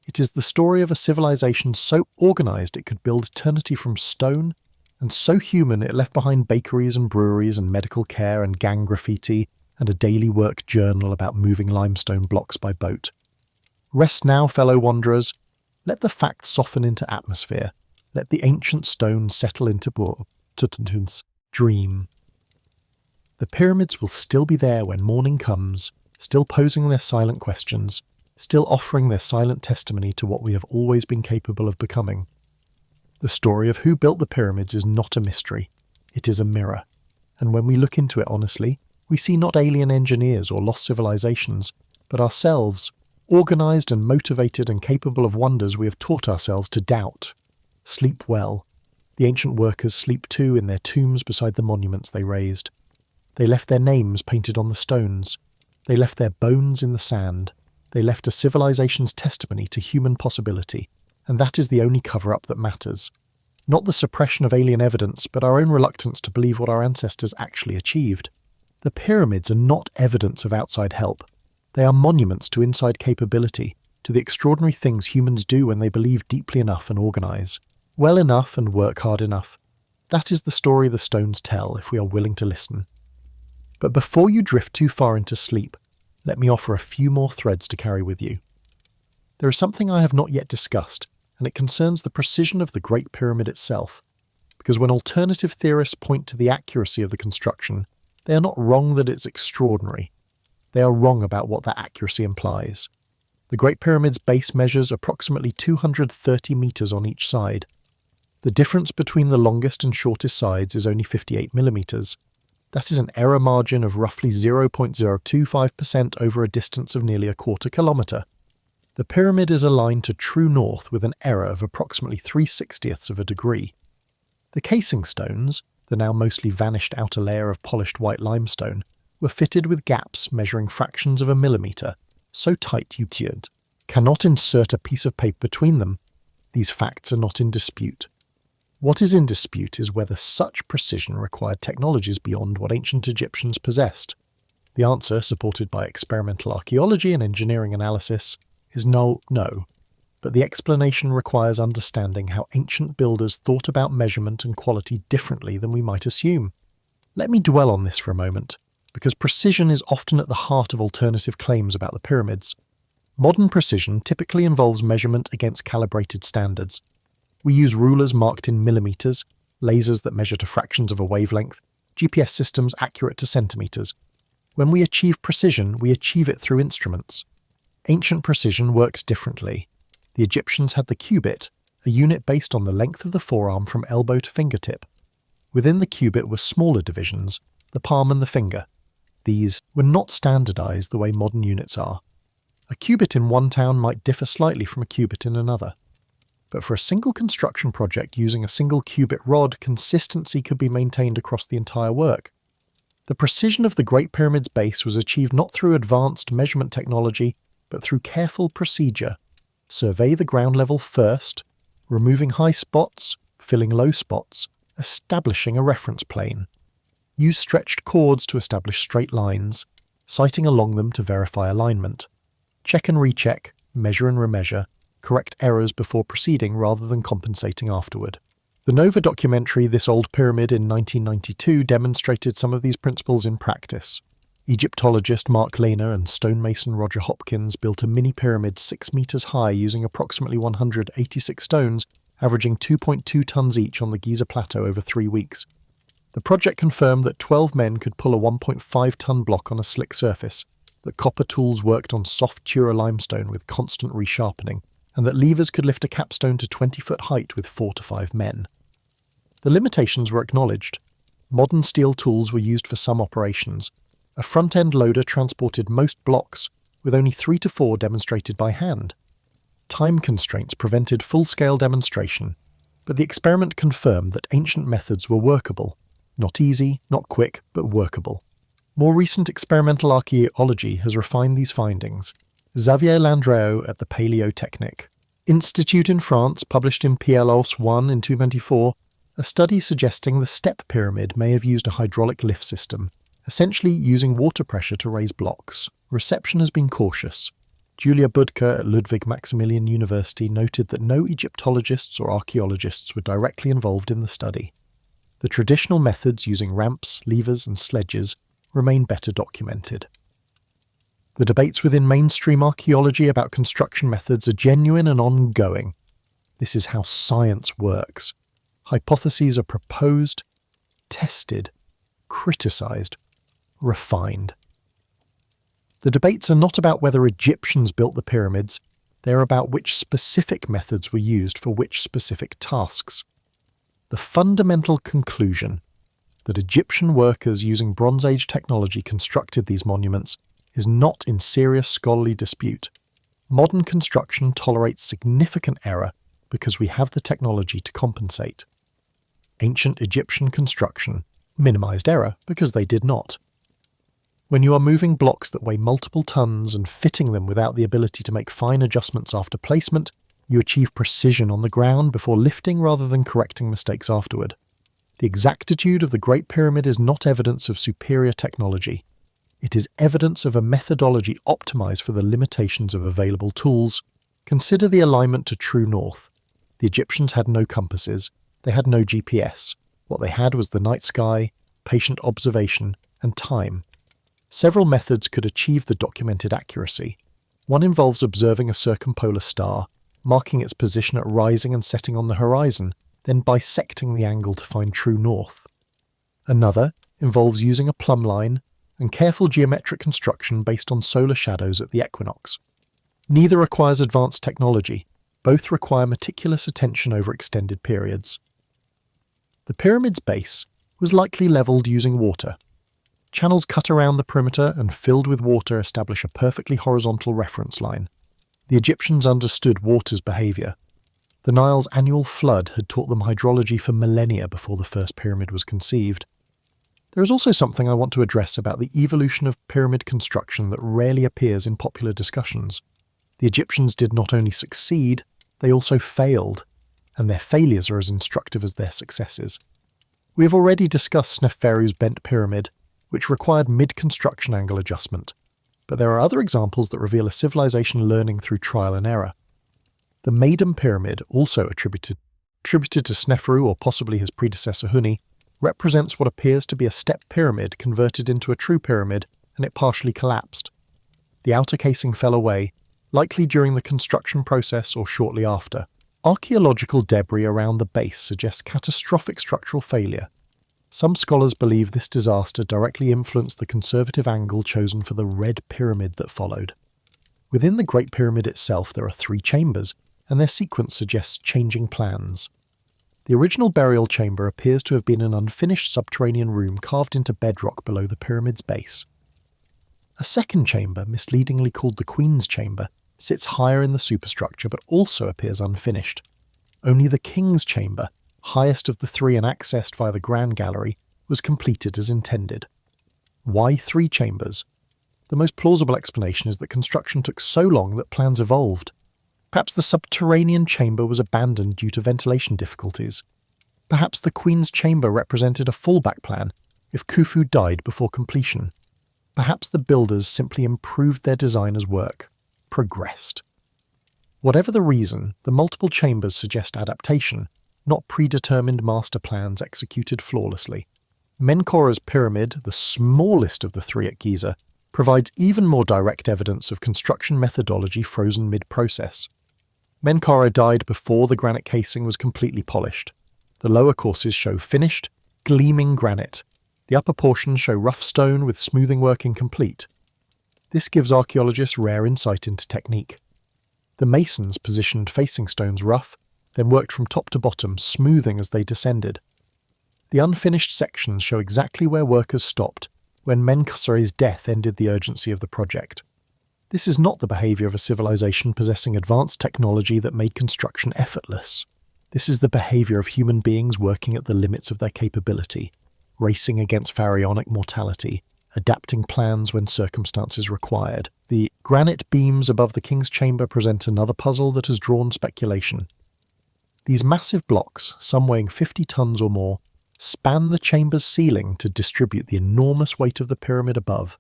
[SPEAKER 1] It is the story of a civilization so organized it could build eternity from stone, and so human it left behind bakeries and breweries and medical care and gang graffiti and a daily work journal about moving limestone blocks by boat. Rest now, fellow wanderers. Let the facts soften into atmosphere. Let the ancient stone settle into Tutuntun's dream. The pyramids will still be there when morning comes, still posing their silent questions, still offering their silent testimony to what we have always been capable of becoming. The story of who built the pyramids is not a mystery. It is a mirror. And when we look into it honestly, we see not alien engineers or lost civilizations, but ourselves, organized and motivated and capable of wonders we have taught ourselves to doubt. Sleep well. The ancient workers sleep too in their tombs beside the monuments they raised. They left their names painted on the stones. They left their bones in the sand. They left a civilization's testimony to human possibility, and that is the only cover-up that matters. Not the suppression of alien evidence, but our own reluctance to believe what our ancestors actually achieved. The pyramids are not evidence of outside help. They are monuments to inside capability, to the extraordinary things humans do when they believe deeply enough and organize, well enough and work hard enough. That is the story the stones tell if we are willing to listen. But before you drift too far into sleep, let me offer a few more threads to carry with you. There is something I have not yet discussed, and it concerns the precision of the Great Pyramid itself, because when alternative theorists point to the accuracy of the construction, they are not wrong that it's extraordinary. They are wrong about what that accuracy implies. The Great Pyramid's base measures approximately 230 meters on each side. The difference between the longest and shortest sides is only 58 millimeters. That is an error margin of roughly 0.025% over a distance of nearly a quarter kilometre. The pyramid is aligned to true north with an error of approximately 3/60ths of a degree. The casing stones, the now mostly vanished outer layer of polished white limestone, were fitted with gaps measuring fractions of a millimetre, so tight you cannot insert a piece of paper between them. These facts are not in dispute. What is in dispute is whether such precision required technologies beyond what ancient Egyptians possessed. The answer, supported by experimental archaeology and engineering analysis, is no. But the explanation requires understanding how ancient builders thought about measurement and quality differently than we might assume. Let me dwell on this for a moment, because precision is often at the heart of alternative claims about the pyramids. Modern precision typically involves measurement against calibrated standards. We use rulers marked in millimetres, lasers that measure to fractions of a wavelength, GPS systems accurate to centimetres. When we achieve precision, we achieve it through instruments. Ancient precision worked differently. The Egyptians had the cubit, a unit based on the length of the forearm from elbow to fingertip. Within the cubit were smaller divisions, the palm and the finger. These were not standardized the way modern units are. A cubit in one town might differ slightly from a cubit in another. But for a single construction project using a single cubit rod, consistency could be maintained across the entire work. The precision of the Great Pyramid's base was achieved not through advanced measurement technology, but through careful procedure. Survey the ground level first, removing high spots, filling low spots, establishing a reference plane. Use stretched cords to establish straight lines, sighting along them to verify alignment. Check and recheck, measure and remeasure, correct errors before proceeding rather than compensating afterward. The Nova documentary This Old Pyramid in 1992 demonstrated some of these principles in practice. Egyptologist Mark Lehner and stonemason Roger Hopkins built a mini pyramid 6 metres high using approximately 186 stones, averaging 2.2 tons each on the Giza plateau over 3 weeks. The project confirmed that 12 men could pull a 1.5-ton block on a slick surface, that copper tools worked on soft Tura limestone with constant resharpening, and that levers could lift a capstone to 20-foot height with 4 to 5 men. The limitations were acknowledged. Modern steel tools were used for some operations. A front-end loader transported most blocks, with only 3 to 4 demonstrated by hand. Time constraints prevented full-scale demonstration, but the experiment confirmed that ancient methods were workable. Not easy, not quick, but workable. More recent experimental archaeology has refined these findings. Xavier Landreau at the Paléotechnique Institute in France published in PLOS 1 in 2024 a study suggesting the step pyramid may have used a hydraulic lift system, essentially using water pressure to raise blocks. Reception has been cautious. Julia Budke at Ludwig Maximilian University noted that no Egyptologists or archaeologists were directly involved in the study. The traditional methods using ramps, levers and sledges remain better documented. The debates within mainstream archaeology about construction methods are genuine and ongoing. This is how science works. Hypotheses are proposed, tested, criticized, refined. The debates are not about whether Egyptians built the pyramids, they are about which specific methods were used for which specific tasks. The fundamental conclusion that Egyptian workers using Bronze Age technology constructed these monuments is not in serious scholarly dispute. Modern construction tolerates significant error because we have the technology to compensate. Ancient Egyptian construction minimized error because they did not. When you are moving blocks that weigh multiple tons and fitting them without the ability to make fine adjustments after placement, you achieve precision on the ground before lifting rather than correcting mistakes afterward. The exactitude of the Great Pyramid is not evidence of superior technology. It is evidence of a methodology optimized for the limitations of available tools. Consider the alignment to true north. The Egyptians had no compasses. They had no GPS. What they had was the night sky, patient observation, and time. Several methods could achieve the documented accuracy. One involves observing a circumpolar star, marking its position at rising and setting on the horizon, then bisecting the angle to find true north. Another involves using a plumb line and careful geometric construction based on solar shadows at the equinox. Neither requires advanced technology. Both require meticulous attention over extended periods. The pyramid's base was likely levelled using water, Channels cut around the perimeter and filled with water establish a perfectly horizontal reference line. The Egyptians understood water's behaviour. The Nile's annual flood had taught them hydrology for millennia before the first pyramid was conceived. There is also something I want to address about the evolution of pyramid construction that rarely appears in popular discussions. The Egyptians did not only succeed, they also failed, and their failures are as instructive as their successes. We have already discussed Sneferu's bent pyramid, which required mid-construction angle adjustment, but there are other examples that reveal a civilization learning through trial and error. The Maiden Pyramid, also attributed to Sneferu or possibly his predecessor Huni, represents what appears to be a step pyramid converted into a true pyramid, and it partially collapsed. The outer casing fell away, likely during the construction process or shortly after. Archaeological debris around the base suggests catastrophic structural failure. Some scholars believe this disaster directly influenced the conservative angle chosen for the Red Pyramid that followed. Within the Great Pyramid itself there are 3 chambers, and their sequence suggests changing plans. The original burial chamber appears to have been an unfinished subterranean room carved into bedrock below the pyramid's base. A second chamber, misleadingly called the Queen's Chamber, sits higher in the superstructure but also appears unfinished. Only the King's Chamber, highest of the 3 and accessed via the Grand Gallery, was completed as intended. Why 3 chambers? The most plausible explanation is that construction took so long that plans evolved. Perhaps the subterranean chamber was abandoned due to ventilation difficulties. Perhaps the Queen's Chamber represented a fallback plan if Khufu died before completion. Perhaps the builders simply improved their designer's work, progressed. Whatever the reason, the multiple chambers suggest adaptation, not predetermined master plans executed flawlessly. Menkaura's pyramid, the smallest of the 3 at Giza, provides even more direct evidence of construction methodology frozen mid-process. Menkaura died before the granite casing was completely polished. The lower courses show finished, gleaming granite. The upper portions show rough stone with smoothing work incomplete. This gives archaeologists rare insight into technique. The masons positioned facing stones rough, then worked from top to bottom, smoothing as they descended. The unfinished sections show exactly where workers stopped, when Menkaure's death ended the urgency of the project. This is not the behaviour of a civilization possessing advanced technology that made construction effortless. This is the behaviour of human beings working at the limits of their capability, racing against pharaonic mortality, adapting plans when circumstances required. The granite beams above the King's Chamber present another puzzle that has drawn speculation. These massive blocks, some weighing 50 tons or more, span the chamber's ceiling to distribute the enormous weight of the pyramid above.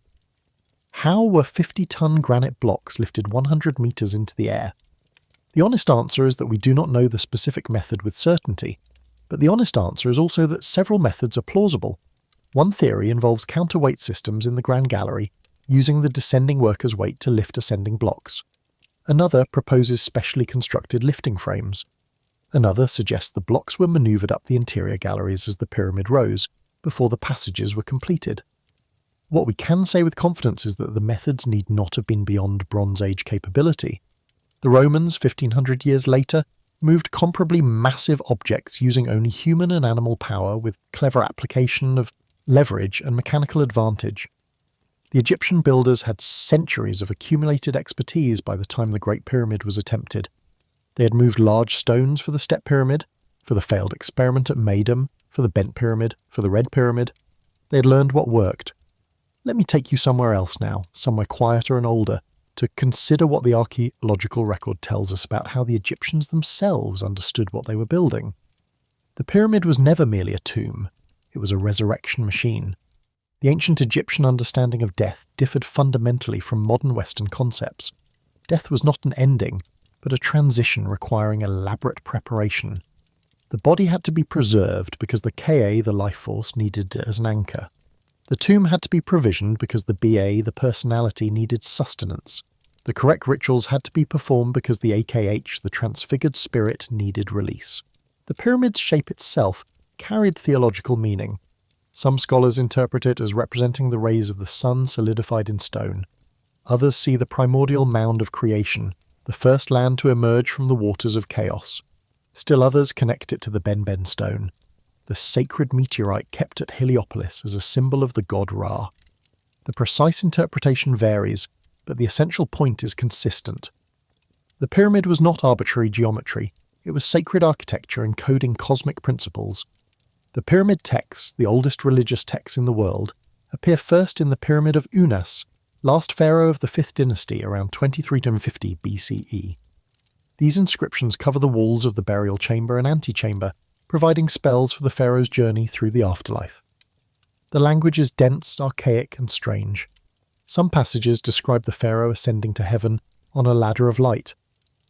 [SPEAKER 1] How were 50-ton granite blocks lifted 100 metres into the air? The honest answer is that we do not know the specific method with certainty, but the honest answer is also that several methods are plausible. One theory involves counterweight systems in the Grand Gallery, using the descending worker's weight to lift ascending blocks. Another proposes specially constructed lifting frames. Another suggests the blocks were manoeuvred up the interior galleries as the pyramid rose, before the passages were completed. What we can say with confidence is that the methods need not have been beyond Bronze Age capability. The Romans, 1500 years later, moved comparably massive objects using only human and animal power with clever application of leverage and mechanical advantage. The Egyptian builders had centuries of accumulated expertise by the time the Great Pyramid was attempted. They had moved large stones for the Step Pyramid, for the failed experiment at Maiden, for the Bent Pyramid, for the Red Pyramid. They had learned what worked. Let me take you somewhere else now, somewhere quieter and older, to consider what the archaeological record tells us about how the Egyptians themselves understood what they were building. The pyramid was never merely a tomb. It was a resurrection machine. The ancient Egyptian understanding of death differed fundamentally from modern Western concepts. Death was not an ending, but a transition requiring elaborate preparation. The body had to be preserved because the Ka, the life force, needed it as an anchor. The tomb had to be provisioned because the Ba, the personality, needed sustenance. The correct rituals had to be performed because the Akh, the transfigured spirit, needed release. The pyramid's shape itself carried theological meaning. Some scholars interpret it as representing the rays of the sun solidified in stone. Others see the primordial mound of creation, the first land to emerge from the waters of chaos. Still others connect it to the Benben stone, the sacred meteorite kept at Heliopolis as a symbol of the god Ra. The precise interpretation varies, but the essential point is consistent. The pyramid was not arbitrary geometry, it was sacred architecture encoding cosmic principles. The pyramid texts, the oldest religious texts in the world, appear first in the Pyramid of Unas, last pharaoh of the 5th dynasty around 2350 BCE. These inscriptions cover the walls of the burial chamber and antechamber, providing spells for the pharaoh's journey through the afterlife. The language is dense, archaic, and strange. Some passages describe the pharaoh ascending to heaven on a ladder of light.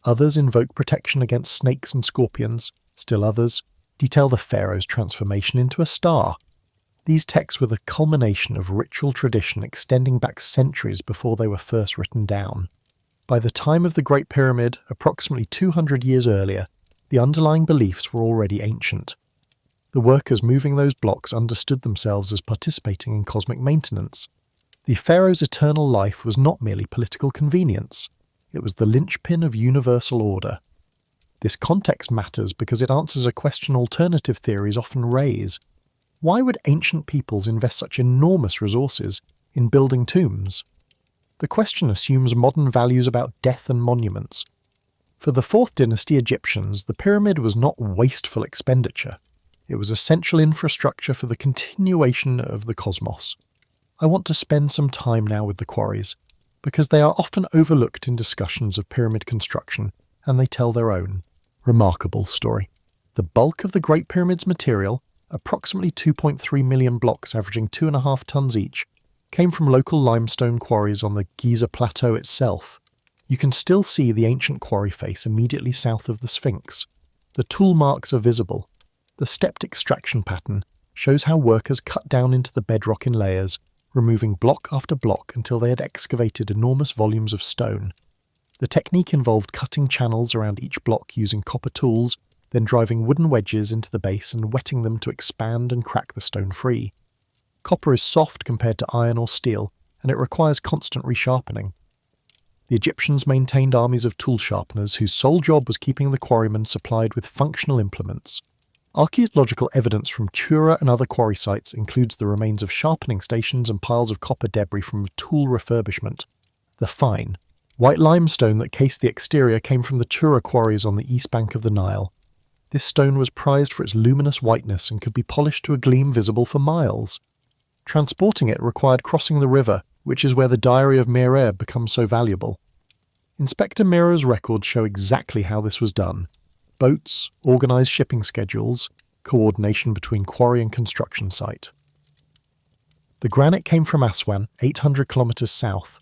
[SPEAKER 1] Others invoke protection against snakes and scorpions. Still others detail the pharaoh's transformation into a star. These texts were the culmination of ritual tradition extending back centuries before they were first written down. By the time of the Great Pyramid, approximately 200 years earlier, the underlying beliefs were already ancient. The workers moving those blocks understood themselves as participating in cosmic maintenance. The pharaoh's eternal life was not merely political convenience, it was the linchpin of universal order. This context matters because it answers a question alternative theories often raise. Why would ancient peoples invest such enormous resources in building tombs? The question assumes modern values about death and monuments. For the 4th dynasty Egyptians, the pyramid was not wasteful expenditure. It was essential infrastructure for the continuation of the cosmos. I want to spend some time now with the quarries, because they are often overlooked in discussions of pyramid construction, and they tell their own remarkable story. The bulk of the Great Pyramid's material, approximately 2.3 million blocks averaging 2.5 tons each, came from local limestone quarries on the Giza plateau itself. You can still see the ancient quarry face immediately south of the Sphinx. The tool marks are visible. The stepped extraction pattern shows how workers cut down into the bedrock in layers, removing block after block until they had excavated enormous volumes of stone. The technique involved cutting channels around each block using copper tools, then driving wooden wedges into the base and wetting them to expand and crack the stone free. Copper is soft compared to iron or steel, and it requires constant resharpening. The Egyptians maintained armies of tool sharpeners whose sole job was keeping the quarrymen supplied with functional implements. Archaeological evidence from Tura and other quarry sites includes the remains of sharpening stations and piles of copper debris from tool refurbishment. The fine, white limestone that cased the exterior came from the Tura quarries on the east bank of the Nile. This stone was prized for its luminous whiteness and could be polished to a gleam visible for miles. Transporting it required crossing the river, which is where the diary of Merer becomes so valuable. Inspector Mirror's records show exactly how this was done. Boats, organised shipping schedules, coordination between quarry and construction site. The granite came from Aswan, 800 kilometres south.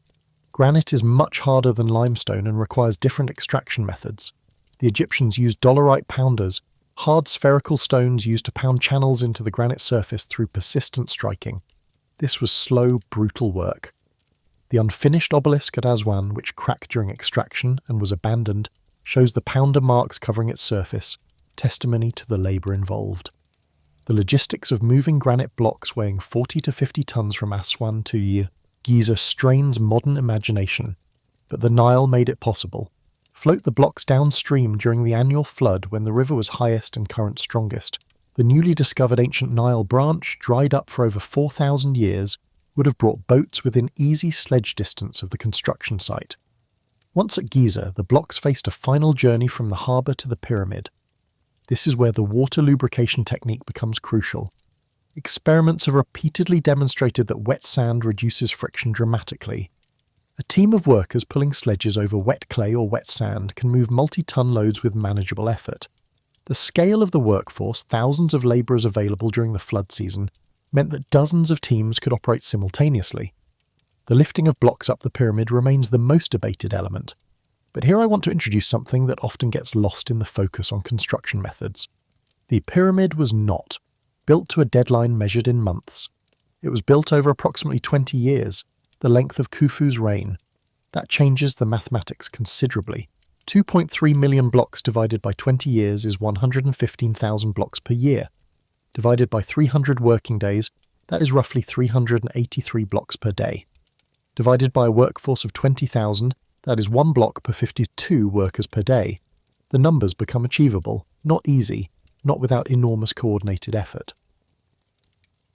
[SPEAKER 1] Granite is much harder than limestone and requires different extraction methods. The Egyptians used dolerite pounders, hard spherical stones used to pound channels into the granite surface through persistent striking. This was slow, brutal work. The unfinished obelisk at Aswan, which cracked during extraction and was abandoned, shows the pounder marks covering its surface, testimony to the labour involved. The logistics of moving granite blocks weighing 40 to 50 tons from Aswan to Giza strains modern imagination, but the Nile made it possible. Float the blocks downstream during the annual flood when the river was highest and current strongest. The newly discovered ancient Nile branch, dried up for over 4,000 years, would have brought boats within easy sledge distance of the construction site. Once at Giza, the blocks faced a final journey from the harbour to the pyramid. This is where the water lubrication technique becomes crucial. Experiments have repeatedly demonstrated that wet sand reduces friction dramatically. A team of workers pulling sledges over wet clay or wet sand can move multi-ton loads with manageable effort. The scale of the workforce, thousands of labourers available during the flood season, meant that dozens of teams could operate simultaneously. The lifting of blocks up the pyramid remains the most debated element. But here I want to introduce something that often gets lost in the focus on construction methods. The pyramid was not built to a deadline measured in months. It was built over approximately 20 years, the length of Khufu's reign. That changes the mathematics considerably. 2.3 million blocks divided by 20 years is 115,000 blocks per year. Divided by 300 working days, that is roughly 383 blocks per day. Divided by a workforce of 20,000, that is 1 block per 52 workers per day. The numbers become achievable, not easy, not without enormous coordinated effort.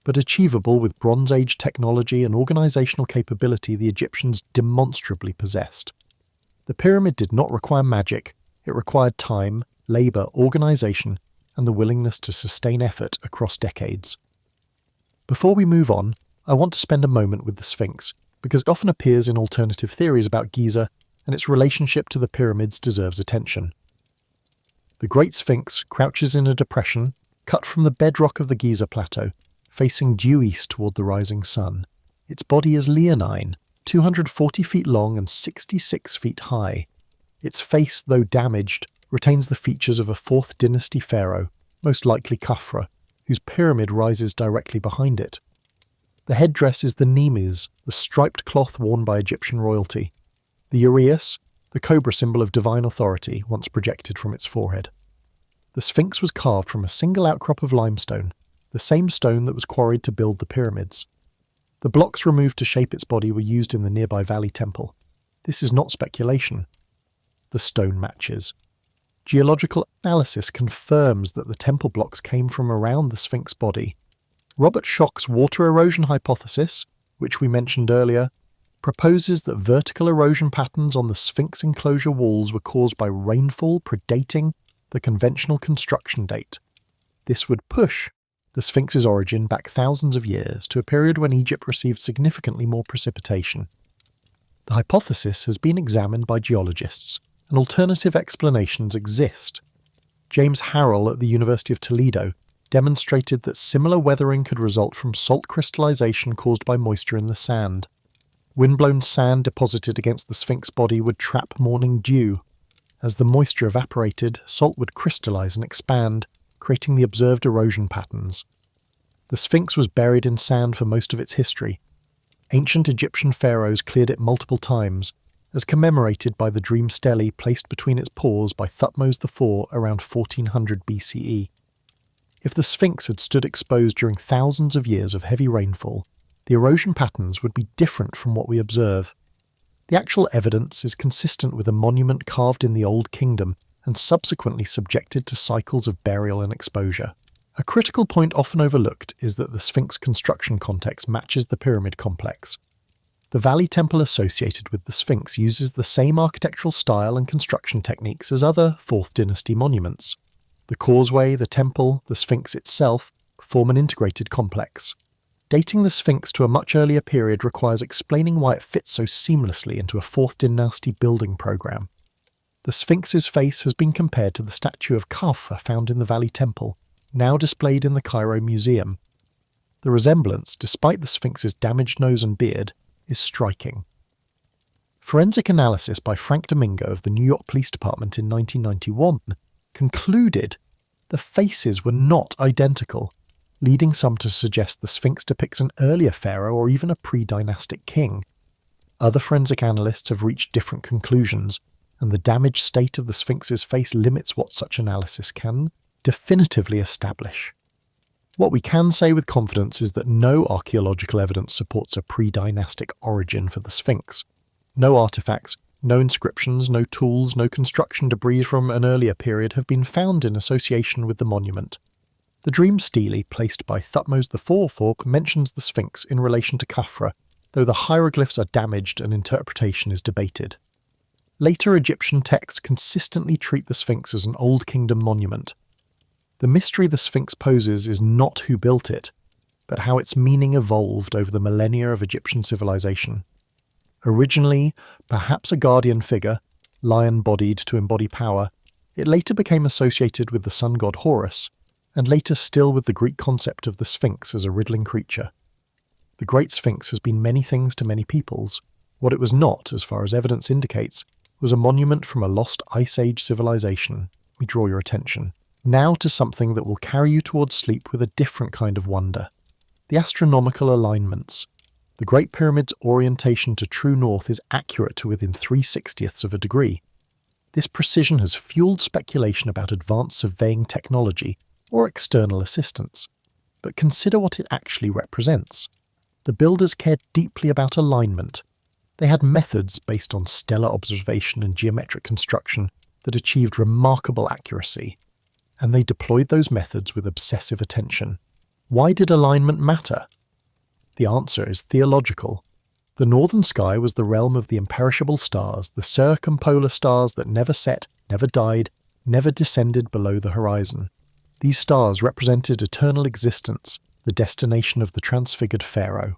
[SPEAKER 1] but achievable with Bronze Age technology and organizational capability the Egyptians demonstrably possessed. The pyramid did not require magic, it required time, labor, organization, and the willingness to sustain effort across decades. Before we move on, I want to spend a moment with the Sphinx, because it often appears in alternative theories about Giza, and its relationship to the pyramids deserves attention. The Great Sphinx crouches in a depression cut from the bedrock of the Giza plateau, facing due east toward the rising sun. Its body is leonine, 240 feet long and 66 feet high. Its face, though damaged, retains the features of a 4th dynasty pharaoh, most likely Khafra, whose pyramid rises directly behind it. The headdress is the nemes, the striped cloth worn by Egyptian royalty. The uraeus, the cobra symbol of divine authority, once projected from its forehead. The Sphinx was carved from a single outcrop of limestone, the same stone that was quarried to build the pyramids. The blocks removed to shape its body were used in the nearby Valley Temple. This is not speculation. The stone matches. Geological analysis confirms that the temple blocks came from around the Sphinx body. Robert Schoch's water erosion hypothesis, which we mentioned earlier, proposes that vertical erosion patterns on the Sphinx enclosure walls were caused by rainfall predating the conventional construction date. This would push the Sphinx's origin back thousands of years to a period when Egypt received significantly more precipitation. The hypothesis has been examined by geologists, and alternative explanations exist. James Harrell at the University of Toledo demonstrated that similar weathering could result from salt crystallization caused by moisture in the sand. Windblown sand deposited against the Sphinx body would trap morning dew. As the moisture evaporated, salt would crystallize and expand, creating the observed erosion patterns. The Sphinx was buried in sand for most of its history. Ancient Egyptian pharaohs cleared it multiple times, as commemorated by the dream stele placed between its paws by Thutmose IV around 1400 BCE. If the Sphinx had stood exposed during thousands of years of heavy rainfall, the erosion patterns would be different from what we observe. The actual evidence is consistent with a monument carved in the Old Kingdom and subsequently subjected to cycles of burial and exposure. A critical point often overlooked is that the Sphinx construction context matches the pyramid complex. The Valley Temple associated with the Sphinx uses the same architectural style and construction techniques as other 4th dynasty monuments. The causeway, the temple, the Sphinx itself form an integrated complex. Dating the Sphinx to a much earlier period requires explaining why it fits so seamlessly into a 4th dynasty building program. The Sphinx's face has been compared to the statue of Khafra found in the Valley Temple, now displayed in the Cairo Museum. The resemblance, despite the Sphinx's damaged nose and beard, is striking. Forensic analysis by Frank Domingo of the New York Police Department in 1991 concluded the faces were not identical, leading some to suggest the Sphinx depicts an earlier pharaoh or even a pre-dynastic king. Other forensic analysts have reached different conclusions, and the damaged state of the Sphinx's face limits what such analysis can definitively establish. What we can say with confidence is that no archaeological evidence supports a pre-dynastic origin for the Sphinx. No artifacts, no inscriptions, no tools, no construction debris from an earlier period have been found in association with the monument. The dream stele placed by Thutmose IV mentions the Sphinx in relation to Khafra, though the hieroglyphs are damaged and interpretation is debated. Later Egyptian texts consistently treat the Sphinx as an Old Kingdom monument. The mystery the Sphinx poses is not who built it, but how its meaning evolved over the millennia of Egyptian civilization. Originally, perhaps a guardian figure, lion-bodied to embody power, it later became associated with the sun god Horus, and later still with the Greek concept of the Sphinx as a riddling creature. The Great Sphinx has been many things to many peoples. What it was not, as far as evidence indicates, was a monument from a lost Ice Age civilization. We draw your attention now to something that will carry you towards sleep with a different kind of wonder. The astronomical alignments. The Great Pyramid's orientation to true north is accurate to within 3/60ths of a degree. This precision has fueled speculation about advanced surveying technology or external assistance. But consider what it actually represents. The builders cared deeply about alignment. They had methods based on stellar observation and geometric construction that achieved remarkable accuracy, and they deployed those methods with obsessive attention. Why did alignment matter? The answer is theological. The northern sky was the realm of the imperishable stars, the circumpolar stars that never set, never died, never descended below the horizon. These stars represented eternal existence, the destination of the transfigured Pharaoh.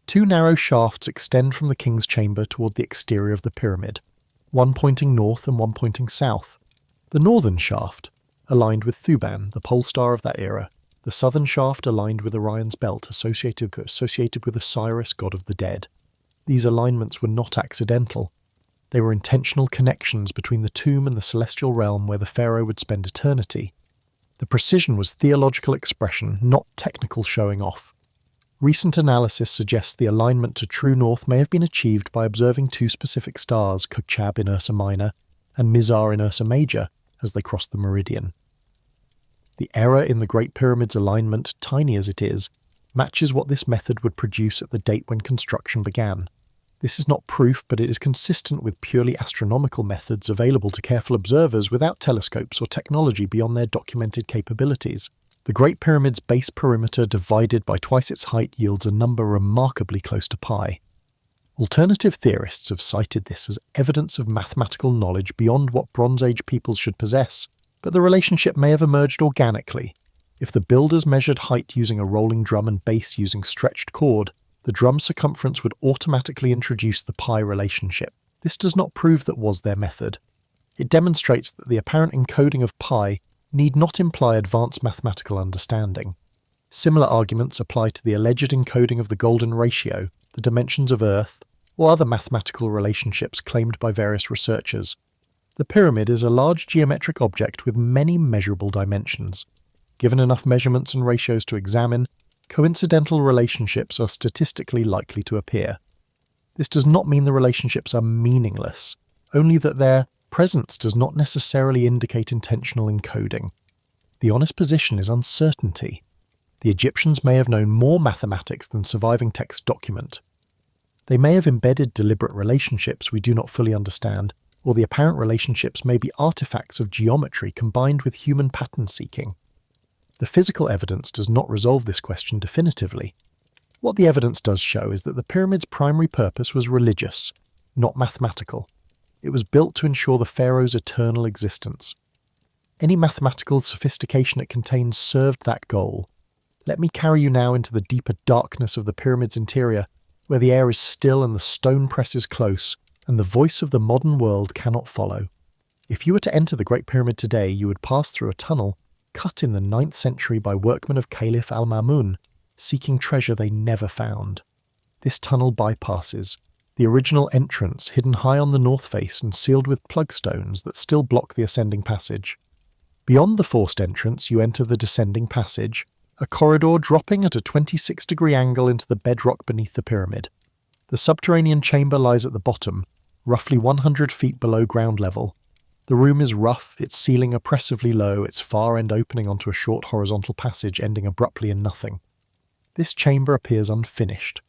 [SPEAKER 1] Two narrow shafts extend from the king's chamber toward the exterior of the pyramid, one pointing north and one pointing south. The northern shaft, aligned with Thuban, the pole star of that era. The southern shaft aligned with Orion's belt, associated with Osiris, god of the dead. These alignments were not accidental. They were intentional connections between the tomb and the celestial realm where the pharaoh would spend eternity. The precision was theological expression, not technical showing off. Recent analysis suggests the alignment to true north may have been achieved by observing two specific stars, Kochab in Ursa Minor and Mizar in Ursa Major, as they crossed the meridian. The error in the Great Pyramid's alignment, tiny as it is, matches what this method would produce at the date when construction began. This is not proof, but it is consistent with purely astronomical methods available to careful observers without telescopes or technology beyond their documented capabilities. The Great Pyramid's base perimeter divided by twice its height yields a number remarkably close to pi. Alternative theorists have cited this as evidence of mathematical knowledge beyond what Bronze Age peoples should possess, but the relationship may have emerged organically. If the builders measured height using a rolling drum and base using stretched cord, the drum's circumference would automatically introduce the pi relationship. This does not prove that was their method. It demonstrates that the apparent encoding of pi need not imply advanced mathematical understanding. Similar arguments apply to the alleged encoding of the golden ratio, the dimensions of Earth, or other mathematical relationships claimed by various researchers. The pyramid is a large geometric object with many measurable dimensions. Given enough measurements and ratios to examine, coincidental relationships are statistically likely to appear. This does not mean the relationships are meaningless, only that their presence does not necessarily indicate intentional encoding. The honest position is uncertainty. The Egyptians may have known more mathematics than surviving texts document. They may have embedded deliberate relationships we do not fully understand, or the apparent relationships may be artifacts of geometry combined with human pattern seeking. The physical evidence does not resolve this question definitively. What the evidence does show is that the pyramid's primary purpose was religious, not mathematical. It was built to ensure the pharaoh's eternal existence. Any mathematical sophistication it contains served that goal. Let me carry you now into the deeper darkness of the pyramid's interior, where the air is still and the stone presses close, and the voice of the modern world cannot follow. If you were to enter the Great Pyramid today, you would pass through a tunnel cut in the 9th century by workmen of Caliph al-Ma'mun, seeking treasure they never found. This tunnel bypasses the original entrance, hidden high on the north face and sealed with plug stones that still block the ascending passage. Beyond the forced entrance, you enter the descending passage, a corridor dropping at a 26-degree angle into the bedrock beneath the pyramid. The subterranean chamber lies at the bottom, roughly 100 feet below ground level. The room is rough, its ceiling oppressively low, its far end opening onto a short horizontal passage ending abruptly in nothing. This chamber appears unfinished.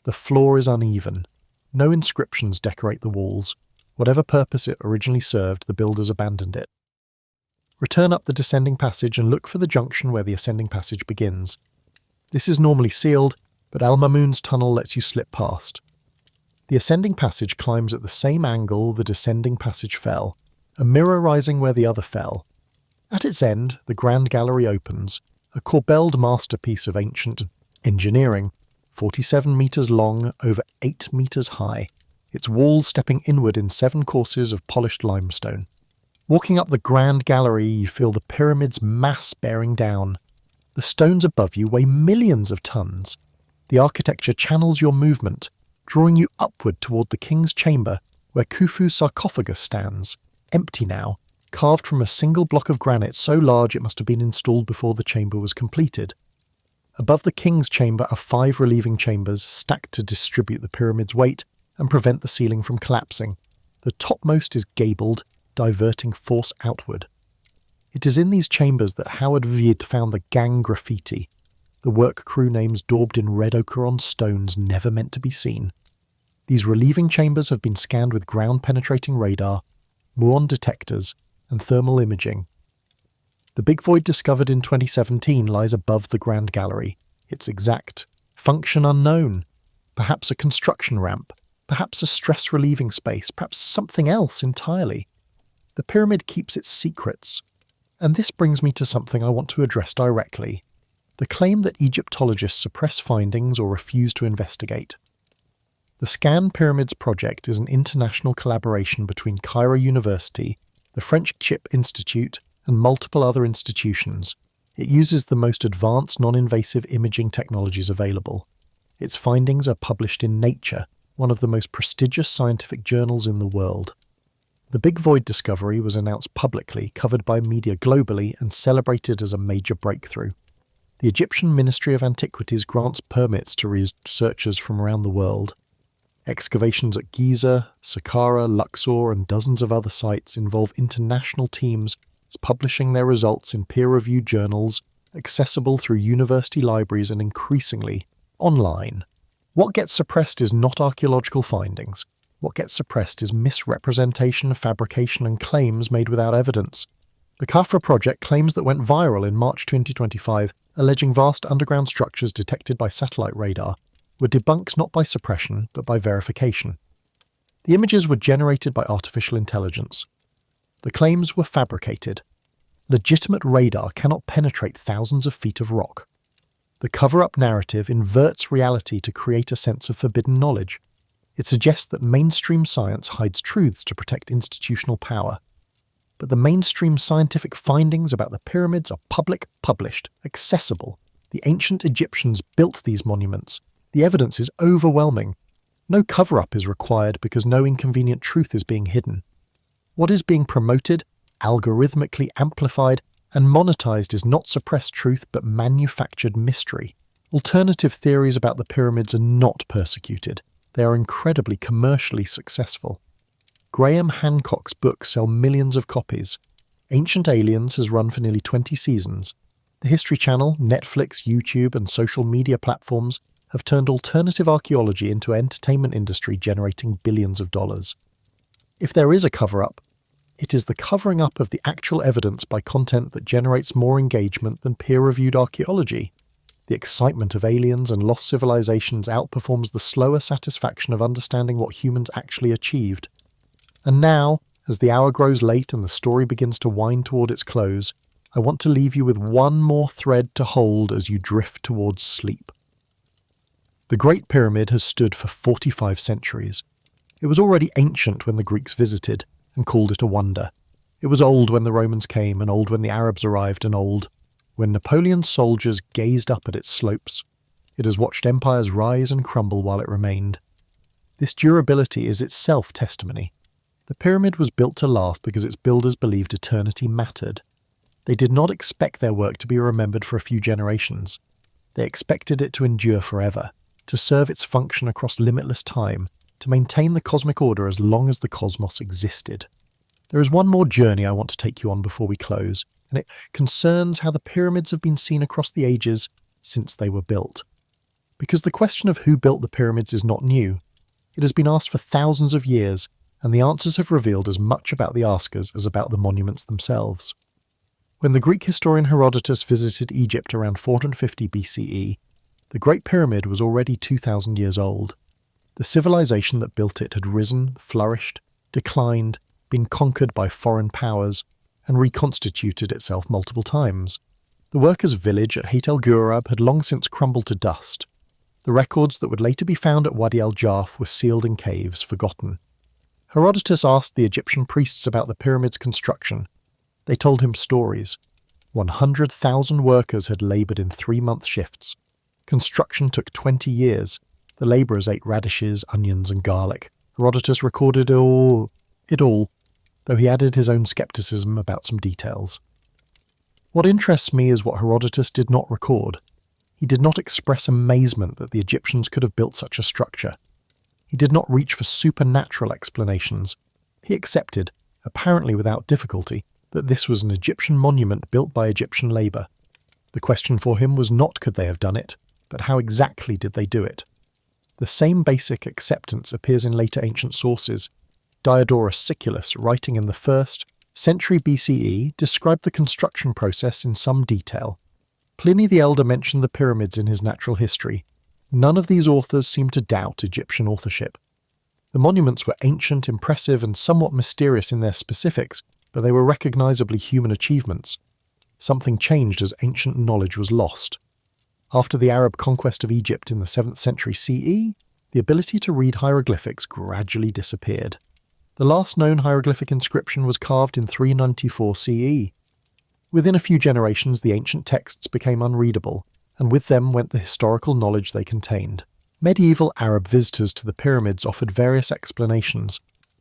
[SPEAKER 1] The floor is uneven. No inscriptions decorate the walls. Whatever purpose it originally served, the builders abandoned it. Return up the descending passage and look for the junction where the ascending passage begins. This is normally sealed, but Al-Mamun's tunnel lets you slip past. The ascending passage climbs at the same angle the descending passage fell, a mirror rising where the other fell. At its end, the Grand Gallery opens, a corbelled masterpiece of ancient engineering, 47 metres long, over 8 metres high, its walls stepping inward in 7 courses of polished limestone. Walking up the Grand Gallery, you feel the pyramid's mass bearing down. The stones above you weigh millions of tons. The architecture channels your movement, drawing you upward toward the king's chamber, where Khufu's sarcophagus stands, empty now, carved from a single block of granite so large it must have been installed before the chamber was completed. Above the king's chamber are 5 relieving chambers stacked to distribute the pyramid's weight and prevent the ceiling from collapsing. The topmost is gabled, diverting force outward. It is in these chambers that Howard Vied found the gang Graffiti, the work crew names daubed in red ochre on stones never meant to be seen. These relieving chambers have been scanned with ground-penetrating radar, muon detectors, and thermal imaging. The big void discovered in 2017 lies above the Grand Gallery, its exact function unknown. Perhaps a construction ramp, perhaps a stress-relieving space, perhaps something else entirely. The pyramid keeps its secrets. And this brings me to something I want to address directly: the claim that Egyptologists suppress findings or refuse to investigate. The Scan Pyramids project is an international collaboration between Cairo University, the French Chip Institute, and multiple other institutions. It uses the most advanced non-invasive imaging technologies available. Its findings are published in Nature, one of the most prestigious scientific journals in the world. The Big Void discovery was announced publicly, covered by media globally, and celebrated as a major breakthrough. The Egyptian Ministry of Antiquities grants permits to researchers from around the world. Excavations at Giza, Saqqara, Luxor, and dozens of other sites involve international teams publishing their results in peer-reviewed journals, accessible through university libraries and increasingly online. What gets suppressed is not archaeological findings. What gets suppressed is misrepresentation, fabrication, and claims made without evidence. The Khafra project claims that went viral in March 2025, alleging vast underground structures detected by satellite radar, were debunked not by suppression, but by verification. The images were generated by artificial intelligence. The claims were fabricated. Legitimate radar cannot penetrate thousands of feet of rock. The cover-up narrative inverts reality to create a sense of forbidden knowledge. It suggests that mainstream science hides truths to protect institutional power. But the mainstream scientific findings about the pyramids are public, published, accessible. The ancient Egyptians built these monuments. The evidence is overwhelming. No cover-up is required because no inconvenient truth is being hidden. What is being promoted, algorithmically amplified, and monetized is not suppressed truth but manufactured mystery. Alternative theories about the pyramids are not persecuted. They are incredibly commercially successful. Graham Hancock's books sell millions of copies. Ancient Aliens has run for nearly 20 seasons. The History Channel, Netflix, YouTube, and social media platforms have turned alternative archaeology into an entertainment industry generating billions of dollars. If there is a cover-up, it is the covering up of the actual evidence by content that generates more engagement than peer-reviewed archaeology. The excitement of aliens and lost civilizations outperforms the slower satisfaction of understanding what humans actually achieved. And now, as the hour grows late and the story begins to wind toward its close, I want to leave you with one more thread to hold as you drift towards sleep. The Great Pyramid has stood for 45 centuries. It was already ancient when the Greeks visited and called it a wonder. It was old when the Romans came, and old when the Arabs arrived, and old when Napoleon's soldiers gazed up at its slopes. It has watched empires rise and crumble while it remained. This durability is itself testimony. The pyramid was built to last because its builders believed eternity mattered. They did not expect their work to be remembered for a few generations. They expected it to endure forever, to serve its function across limitless time, to maintain the cosmic order as long as the cosmos existed. There is one more journey I want to take you on before we close, and it concerns how the pyramids have been seen across the ages since they were built. Because the question of who built the pyramids is not new. It has been asked for thousands of years, and the answers have revealed as much about the askers as about the monuments themselves. When the Greek historian Herodotus visited Egypt around 450 BCE, the Great Pyramid was already 2,000 years old. The civilization that built it had risen, flourished, declined, been conquered by foreign powers, and reconstituted itself multiple times. The workers' village at Hayt el-Ghurab had long since crumbled to dust. The records that would later be found at Wadi al-Jarf were sealed in caves, forgotten. Herodotus asked the Egyptian priests about the pyramid's construction. They told him stories. 100,000 workers had laboured in 3-month shifts. Construction took 20 years. The labourers ate radishes, onions, and garlic. Herodotus recorded it all, though he added his own scepticism about some details. What interests me is what Herodotus did not record. He did not express amazement that the Egyptians could have built such a structure. He did not reach for supernatural explanations. He accepted, apparently without difficulty, that this was an Egyptian monument built by Egyptian labour. The question for him was not could they have done it, but how exactly did they do it? The same basic acceptance appears in later ancient sources. Diodorus Siculus, writing in the 1st century BCE, described the construction process in some detail. Pliny the Elder mentioned the pyramids in his Natural History. None of these authors seemed to doubt Egyptian authorship. The monuments were ancient, impressive, and somewhat mysterious in their specifics, but they were recognizably human achievements. Something changed as ancient knowledge was lost. After the Arab conquest of Egypt in the 7th century CE, the ability to read hieroglyphics gradually disappeared. The last known hieroglyphic inscription was carved in 394 CE. Within a few generations, the ancient texts became unreadable, and with them went the historical knowledge they contained. Medieval Arab visitors to the pyramids offered various explanations.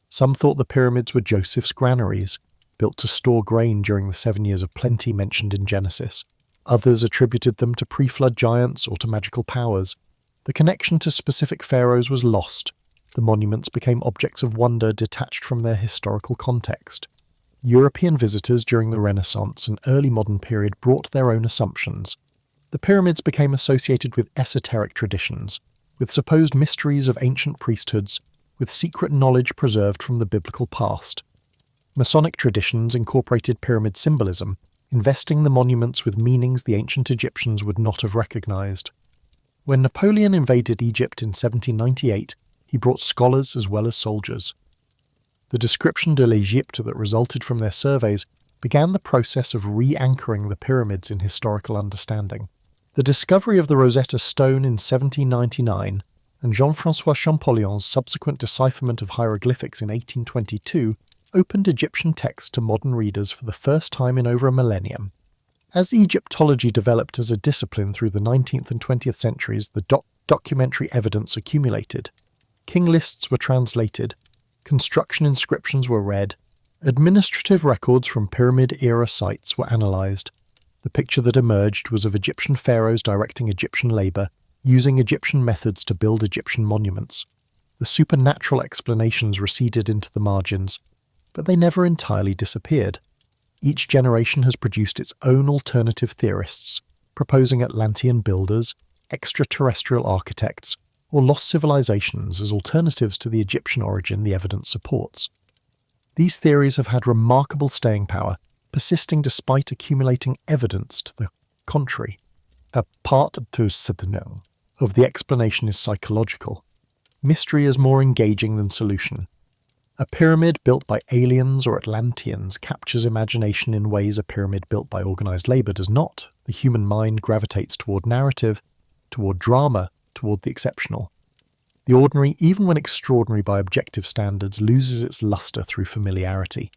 [SPEAKER 1] Some thought the pyramids were Joseph's granaries, built to store grain during the 7 years of plenty mentioned in Genesis. Others attributed them to pre-flood giants or to magical powers. The connection to specific pharaohs was lost. The monuments became objects of wonder detached from their historical context. European visitors during the Renaissance and early modern period brought their own assumptions. The pyramids became associated with esoteric traditions, with supposed mysteries of ancient priesthoods, with secret knowledge preserved from the biblical past. Masonic traditions incorporated pyramid symbolism, investing the monuments with meanings the ancient Egyptians would not have recognized. When Napoleon invaded Egypt in 1798, he brought scholars as well as soldiers. The description de l'Égypte that resulted from their surveys began the process of re-anchoring the pyramids in historical understanding. The discovery of the Rosetta Stone in 1799 and Jean-François Champollion's subsequent decipherment of hieroglyphics in 1822 opened Egyptian texts to modern readers for the first time in over a millennium. As Egyptology developed as a discipline through the 19th and 20th centuries, the documentary evidence accumulated. King lists were translated, construction inscriptions were read, administrative records from pyramid-era sites were analysed. The picture that emerged was of Egyptian pharaohs directing Egyptian labour, using Egyptian methods to build Egyptian monuments. The supernatural explanations receded into the margins, but they never entirely disappeared. Each generation has produced its own alternative theorists, proposing Atlantean builders, extraterrestrial architects, or lost civilizations as alternatives to the Egyptian origin the evidence supports. These theories have had remarkable staying power, persisting despite accumulating evidence to the contrary. A part of the explanation is psychological. Mystery is more engaging than solution. A pyramid built by aliens or Atlanteans captures imagination in ways a pyramid built by organized labor does not. The human mind gravitates toward narrative, toward drama, toward the exceptional. The ordinary, even when extraordinary by objective standards, loses its luster through familiarity.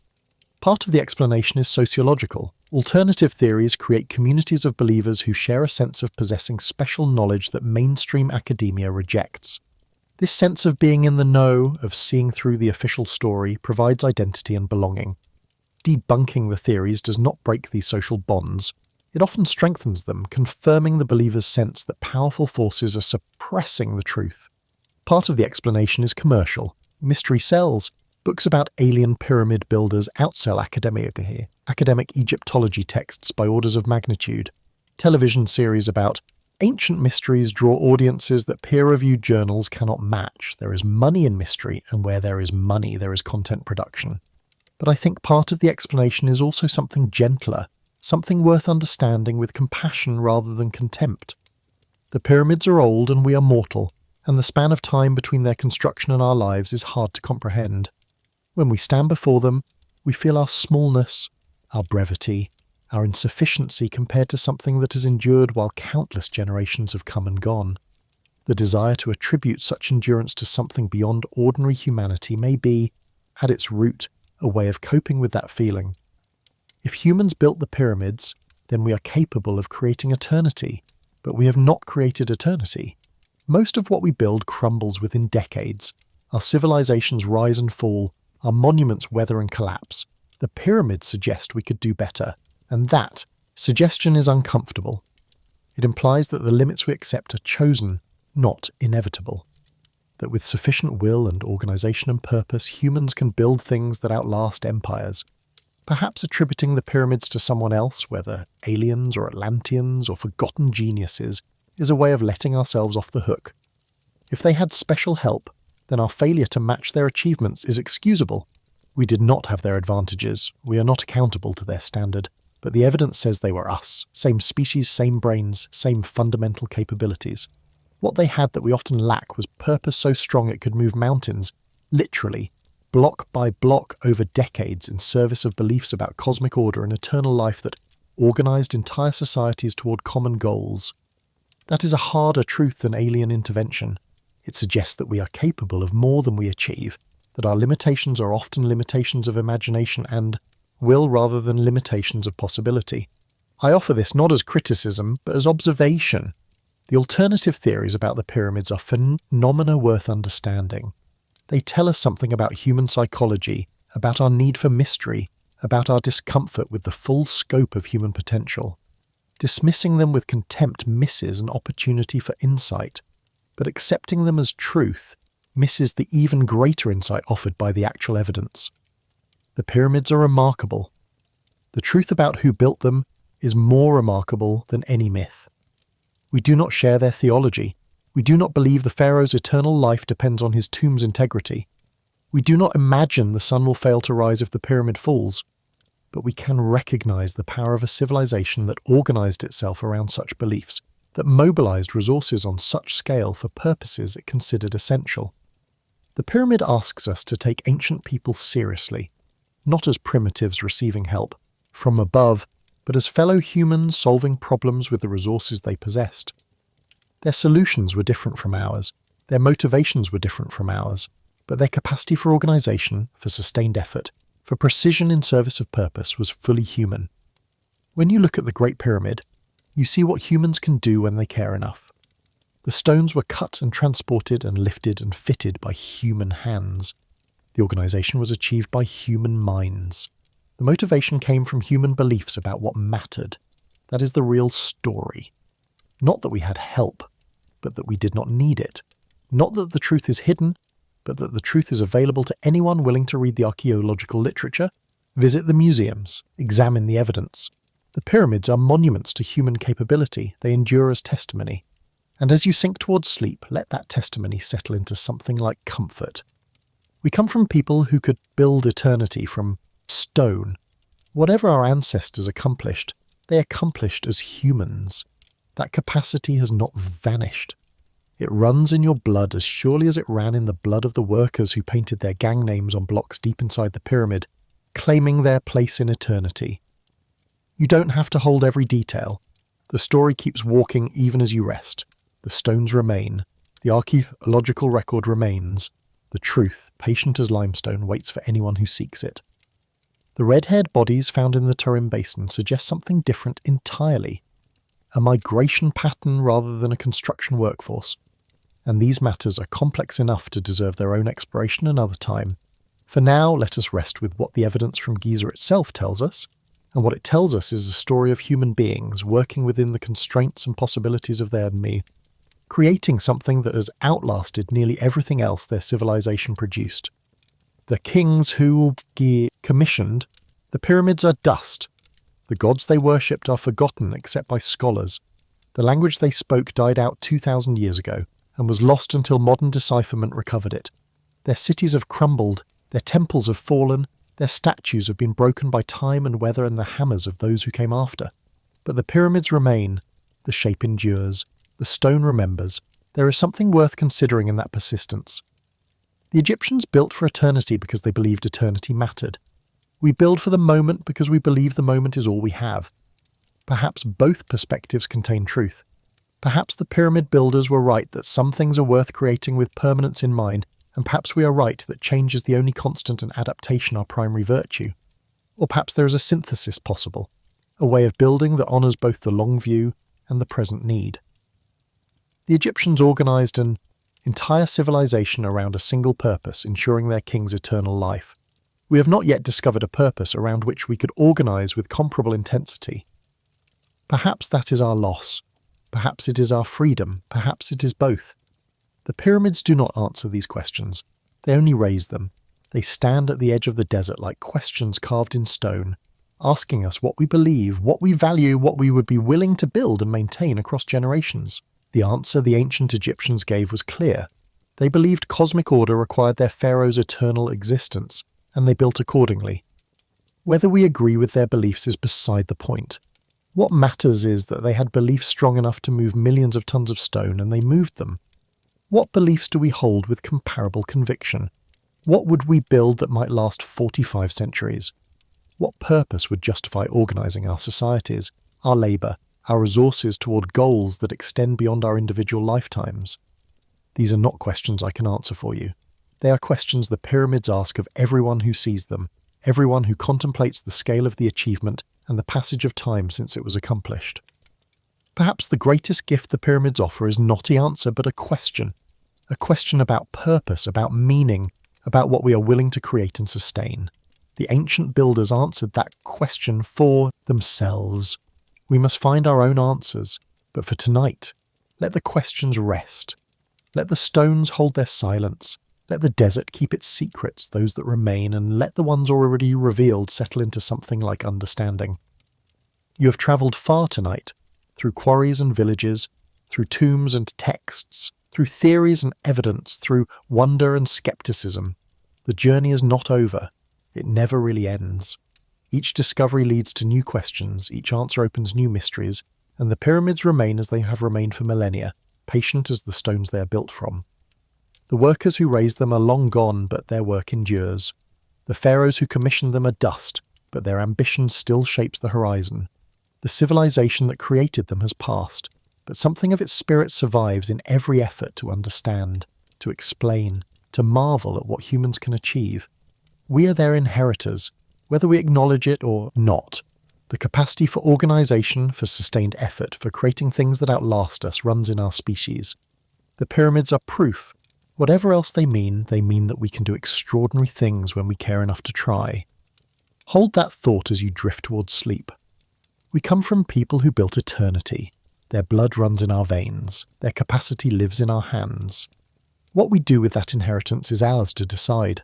[SPEAKER 1] Part of the explanation is sociological. Alternative theories create communities of believers who share a sense of possessing special knowledge that mainstream academia rejects. This sense of being in the know, of seeing through the official story, provides identity and belonging. Debunking the theories does not break these social bonds. It often strengthens them, confirming the believer's sense that powerful forces are suppressing the truth. Part of the explanation is commercial. Mystery sells. Books about alien pyramid builders outsell academic Egyptology texts by orders of magnitude. Television series about ancient mysteries draw audiences that peer-reviewed journals cannot match. There is money in mystery, and where there is money, there is content production. But I think part of the explanation is also something gentler, something worth understanding with compassion rather than contempt. The pyramids are old and we are mortal, and the span of time between their construction and our lives is hard to comprehend. When we stand before them, we feel our smallness, our brevity, our insufficiency compared to something that has endured while countless generations have come and gone. The desire to attribute such endurance to something beyond ordinary humanity may be, at its root, a way of coping with that feeling. If humans built the pyramids, then we are capable of creating eternity, but we have not created eternity. Most of what we build crumbles within decades. Our civilizations rise and fall, our monuments weather and collapse. The pyramids suggest we could do better. And that suggestion is uncomfortable. It implies that the limits we accept are chosen, not inevitable. That with sufficient will and organization and purpose, humans can build things that outlast empires. Perhaps attributing the pyramids to someone else, whether aliens or Atlanteans or forgotten geniuses, is a way of letting ourselves off the hook. If they had special help, then our failure to match their achievements is excusable. We did not have their advantages. We are not accountable to their standard. But the evidence says they were us. Same species, same brains, same fundamental capabilities. What they had that we often lack was purpose so strong it could move mountains, literally, block by block over decades in service of beliefs about cosmic order and eternal life that organized entire societies toward common goals. That is a harder truth than alien intervention. It suggests that we are capable of more than we achieve, that our limitations are often limitations of imagination and will rather than limitations of possibility. I offer this not as criticism, but as observation. The alternative theories about the pyramids are phenomena worth understanding. They tell us something about human psychology, about our need for mystery, about our discomfort with the full scope of human potential. Dismissing them with contempt misses an opportunity for insight, but accepting them as truth misses the even greater insight offered by the actual evidence. The pyramids are remarkable. The truth about who built them is more remarkable than any myth. We do not share their theology. We do not believe the Pharaoh's eternal life depends on his tomb's integrity. We do not imagine the sun will fail to rise if the pyramid falls. But we can recognize the power of a civilization that organized itself around such beliefs, that mobilized resources on such scale for purposes it considered essential. The pyramid asks us to take ancient people seriously, not as primitives receiving help from above, but as fellow humans solving problems with the resources they possessed. Their solutions were different from ours, their motivations were different from ours, but their capacity for organization, for sustained effort, for precision in service of purpose was fully human. When you look at the Great Pyramid, you see what humans can do when they care enough. The stones were cut and transported and lifted and fitted by human hands. The organization was achieved by human minds. The motivation came from human beliefs about what mattered. That is the real story. Not that we had help, but that we did not need it. Not that the truth is hidden, but that the truth is available to anyone willing to read the archaeological literature, visit the museums, examine the evidence. The pyramids are monuments to human capability. They endure as testimony. And as you sink towards sleep, let that testimony settle into something like comfort. We come from people who could build eternity from stone. Whatever our ancestors accomplished, they accomplished as humans. That capacity has not vanished. It runs in your blood as surely as it ran in the blood of the workers who painted their gang names on blocks deep inside the pyramid, claiming their place in eternity. You don't have to hold every detail. The story keeps walking even as you rest. The stones remain. The archaeological record remains. The truth, patient as limestone, waits for anyone who seeks it. The red-haired bodies found in the Tarim Basin suggest something different entirely. A migration pattern rather than a construction workforce. And these matters are complex enough to deserve their own exploration another time. For now, let us rest with what the evidence from Giza itself tells us, and what it tells us is a story of human beings working within the constraints and possibilities of their me, creating something that has outlasted nearly everything else their civilization produced. The kings who commissioned the pyramids are dust. The gods they worshipped are forgotten except by scholars. The language they spoke died out 2,000 years ago and was lost until modern decipherment recovered it. Their cities have crumbled, their temples have fallen, their statues have been broken by time and weather and the hammers of those who came after. But the pyramids remain, the shape endures, the stone remembers. There is something worth considering in that persistence. The Egyptians built for eternity because they believed eternity mattered. We build for the moment because we believe the moment is all we have. Perhaps both perspectives contain truth. Perhaps the pyramid builders were right that some things are worth creating with permanence in mind, and perhaps we are right that change is the only constant and adaptation our primary virtue. Or perhaps there is a synthesis possible, a way of building that honours both the long view and the present need. The Egyptians organised an entire civilization around a single purpose, ensuring their king's eternal life. We have not yet discovered a purpose around which we could organise with comparable intensity. Perhaps that is our loss. Perhaps it is our freedom. Perhaps it is both. The pyramids do not answer these questions. They only raise them. They stand at the edge of the desert like questions carved in stone, asking us what we believe, what we value, what we would be willing to build and maintain across generations. The answer the ancient Egyptians gave was clear. They believed cosmic order required their pharaoh's eternal existence, and they built accordingly. Whether we agree with their beliefs is beside the point. What matters is that they had beliefs strong enough to move millions of tons of stone, and they moved them. What beliefs do we hold with comparable conviction? What would we build that might last 45 centuries? What purpose would justify organising our societies, our labour, our resources toward goals that extend beyond our individual lifetimes? These are not questions I can answer for you. They are questions the pyramids ask of everyone who sees them, everyone who contemplates the scale of the achievement and the passage of time since it was accomplished. Perhaps the greatest gift the pyramids offer is not the answer, but a question about purpose, about meaning, about what we are willing to create and sustain. The ancient builders answered that question for themselves. We must find our own answers, but for tonight, let the questions rest. Let the stones hold their silence. Let the desert keep its secrets, those that remain, and let the ones already revealed settle into something like understanding. You have travelled far tonight, through quarries and villages, through tombs and texts, through theories and evidence, through wonder and skepticism. The journey is not over. It never really ends. Each discovery leads to new questions, each answer opens new mysteries, and the pyramids remain as they have remained for millennia, patient as the stones they are built from. The workers who raised them are long gone, but their work endures. The pharaohs who commissioned them are dust, but their ambition still shapes the horizon. The civilization that created them has passed, but something of its spirit survives in every effort to understand, to explain, to marvel at what humans can achieve. We are their inheritors, whether we acknowledge it or not. The capacity for organisation, for sustained effort, for creating things that outlast us runs in our species. The pyramids are proof. Whatever else they mean that we can do extraordinary things when we care enough to try. Hold that thought as you drift towards sleep. We come from people who built eternity. Their blood runs in our veins. Their capacity lives in our hands. What we do with that inheritance is ours to decide.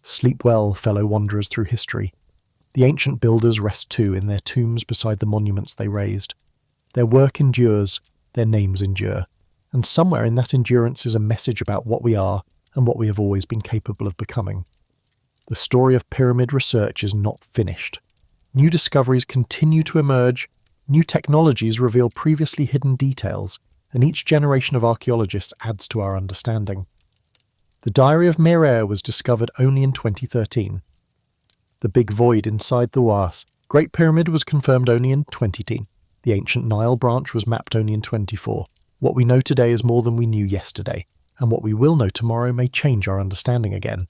[SPEAKER 1] Sleep well, fellow wanderers through history. The ancient builders rest too in their tombs beside the monuments they raised. Their work endures, their names endure, and somewhere in that endurance is a message about what we are and what we have always been capable of becoming. The story of pyramid research is not finished. New discoveries continue to emerge, new technologies reveal previously hidden details, and each generation of archaeologists adds to our understanding. The Diary of Merer was discovered only in 2013. The big void inside the Uas Great Pyramid was confirmed only in 2010. The ancient Nile branch was mapped only in 2024. What we know today is more than we knew yesterday, and what we will know tomorrow may change our understanding again.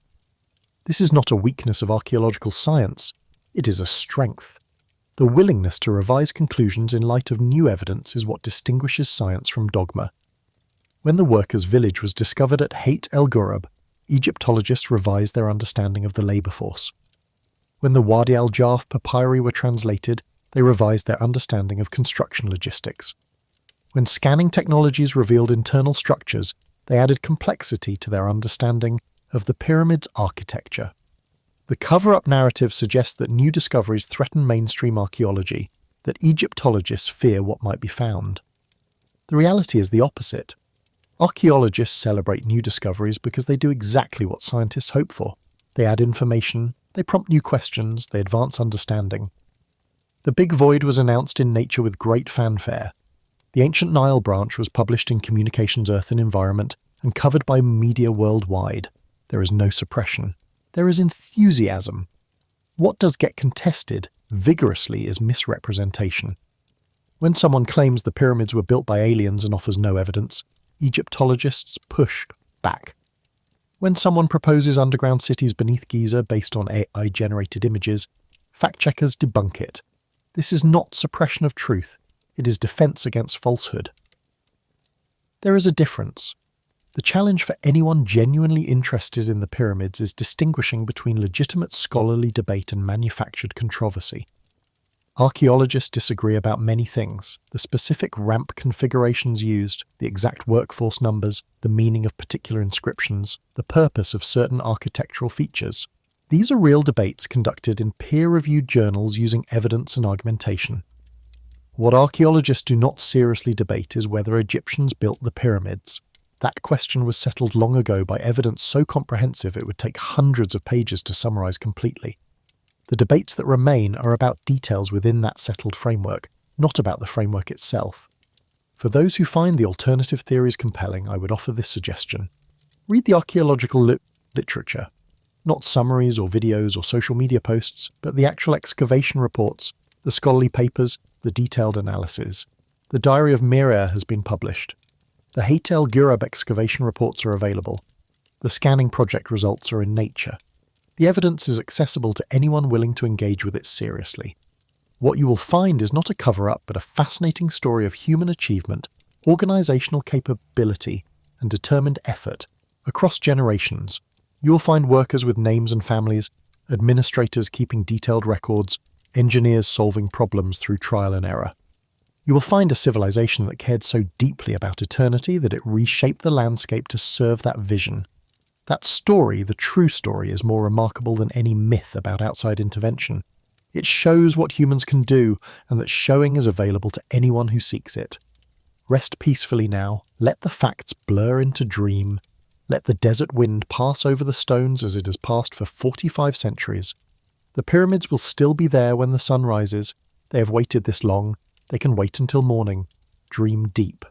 [SPEAKER 1] This is not a weakness of archaeological science, it is a strength. The willingness to revise conclusions in light of new evidence is what distinguishes science from dogma. When the workers' village was discovered at Hayt el Ghurab, Egyptologists revised their understanding of the labour force. When the Wadi al-Jarf papyri were translated, they revised their understanding of construction logistics. When scanning technologies revealed internal structures, they added complexity to their understanding of the pyramid's architecture. The cover-up narrative suggests that new discoveries threaten mainstream archaeology, that Egyptologists fear what might be found. The reality is the opposite. Archaeologists celebrate new discoveries because they do exactly what scientists hope for. They add information, they prompt new questions, they advance understanding. The Big Void was announced in Nature with great fanfare. The ancient Nile branch was published in Communications Earth and Environment and covered by media worldwide. There is no suppression. There is enthusiasm. What does get contested vigorously is misrepresentation. When someone claims the pyramids were built by aliens and offers no evidence, Egyptologists push back. When someone proposes underground cities beneath Giza based on AI-generated images, fact-checkers debunk it. This is not suppression of truth. It is defense against falsehood. There is a difference. The challenge for anyone genuinely interested in the pyramids is distinguishing between legitimate scholarly debate and manufactured controversy. Archaeologists disagree about many things: the specific ramp configurations used, the exact workforce numbers, the meaning of particular inscriptions, the purpose of certain architectural features. These are real debates conducted in peer-reviewed journals using evidence and argumentation. What archaeologists do not seriously debate is whether Egyptians built the pyramids. That question was settled long ago by evidence so comprehensive it would take hundreds of pages to summarize completely. The debates that remain are about details within that settled framework, not about the framework itself. For those who find the alternative theories compelling, I would offer this suggestion. Read the archaeological literature. Not summaries or videos or social media posts, but the actual excavation reports, the scholarly papers, the detailed analyses. The Diary of Mirer has been published. The Hayt El Ghurab excavation reports are available. The scanning project results are in Nature. The evidence is accessible to anyone willing to engage with it seriously. What you will find is not a cover-up, but a fascinating story of human achievement, organisational capability, and determined effort across generations. You will find workers with names and families, administrators keeping detailed records, engineers solving problems through trial and error. You will find a civilization that cared so deeply about eternity that it reshaped the landscape to serve that vision. That story, the true story, is more remarkable than any myth about outside intervention. It shows what humans can do, and that showing is available to anyone who seeks it. Rest peacefully now, let the facts blur into dream. Let the desert wind pass over the stones as it has passed for 45 centuries. The pyramids will still be there when the sun rises. They have waited this long. They can wait until morning. Dream deep.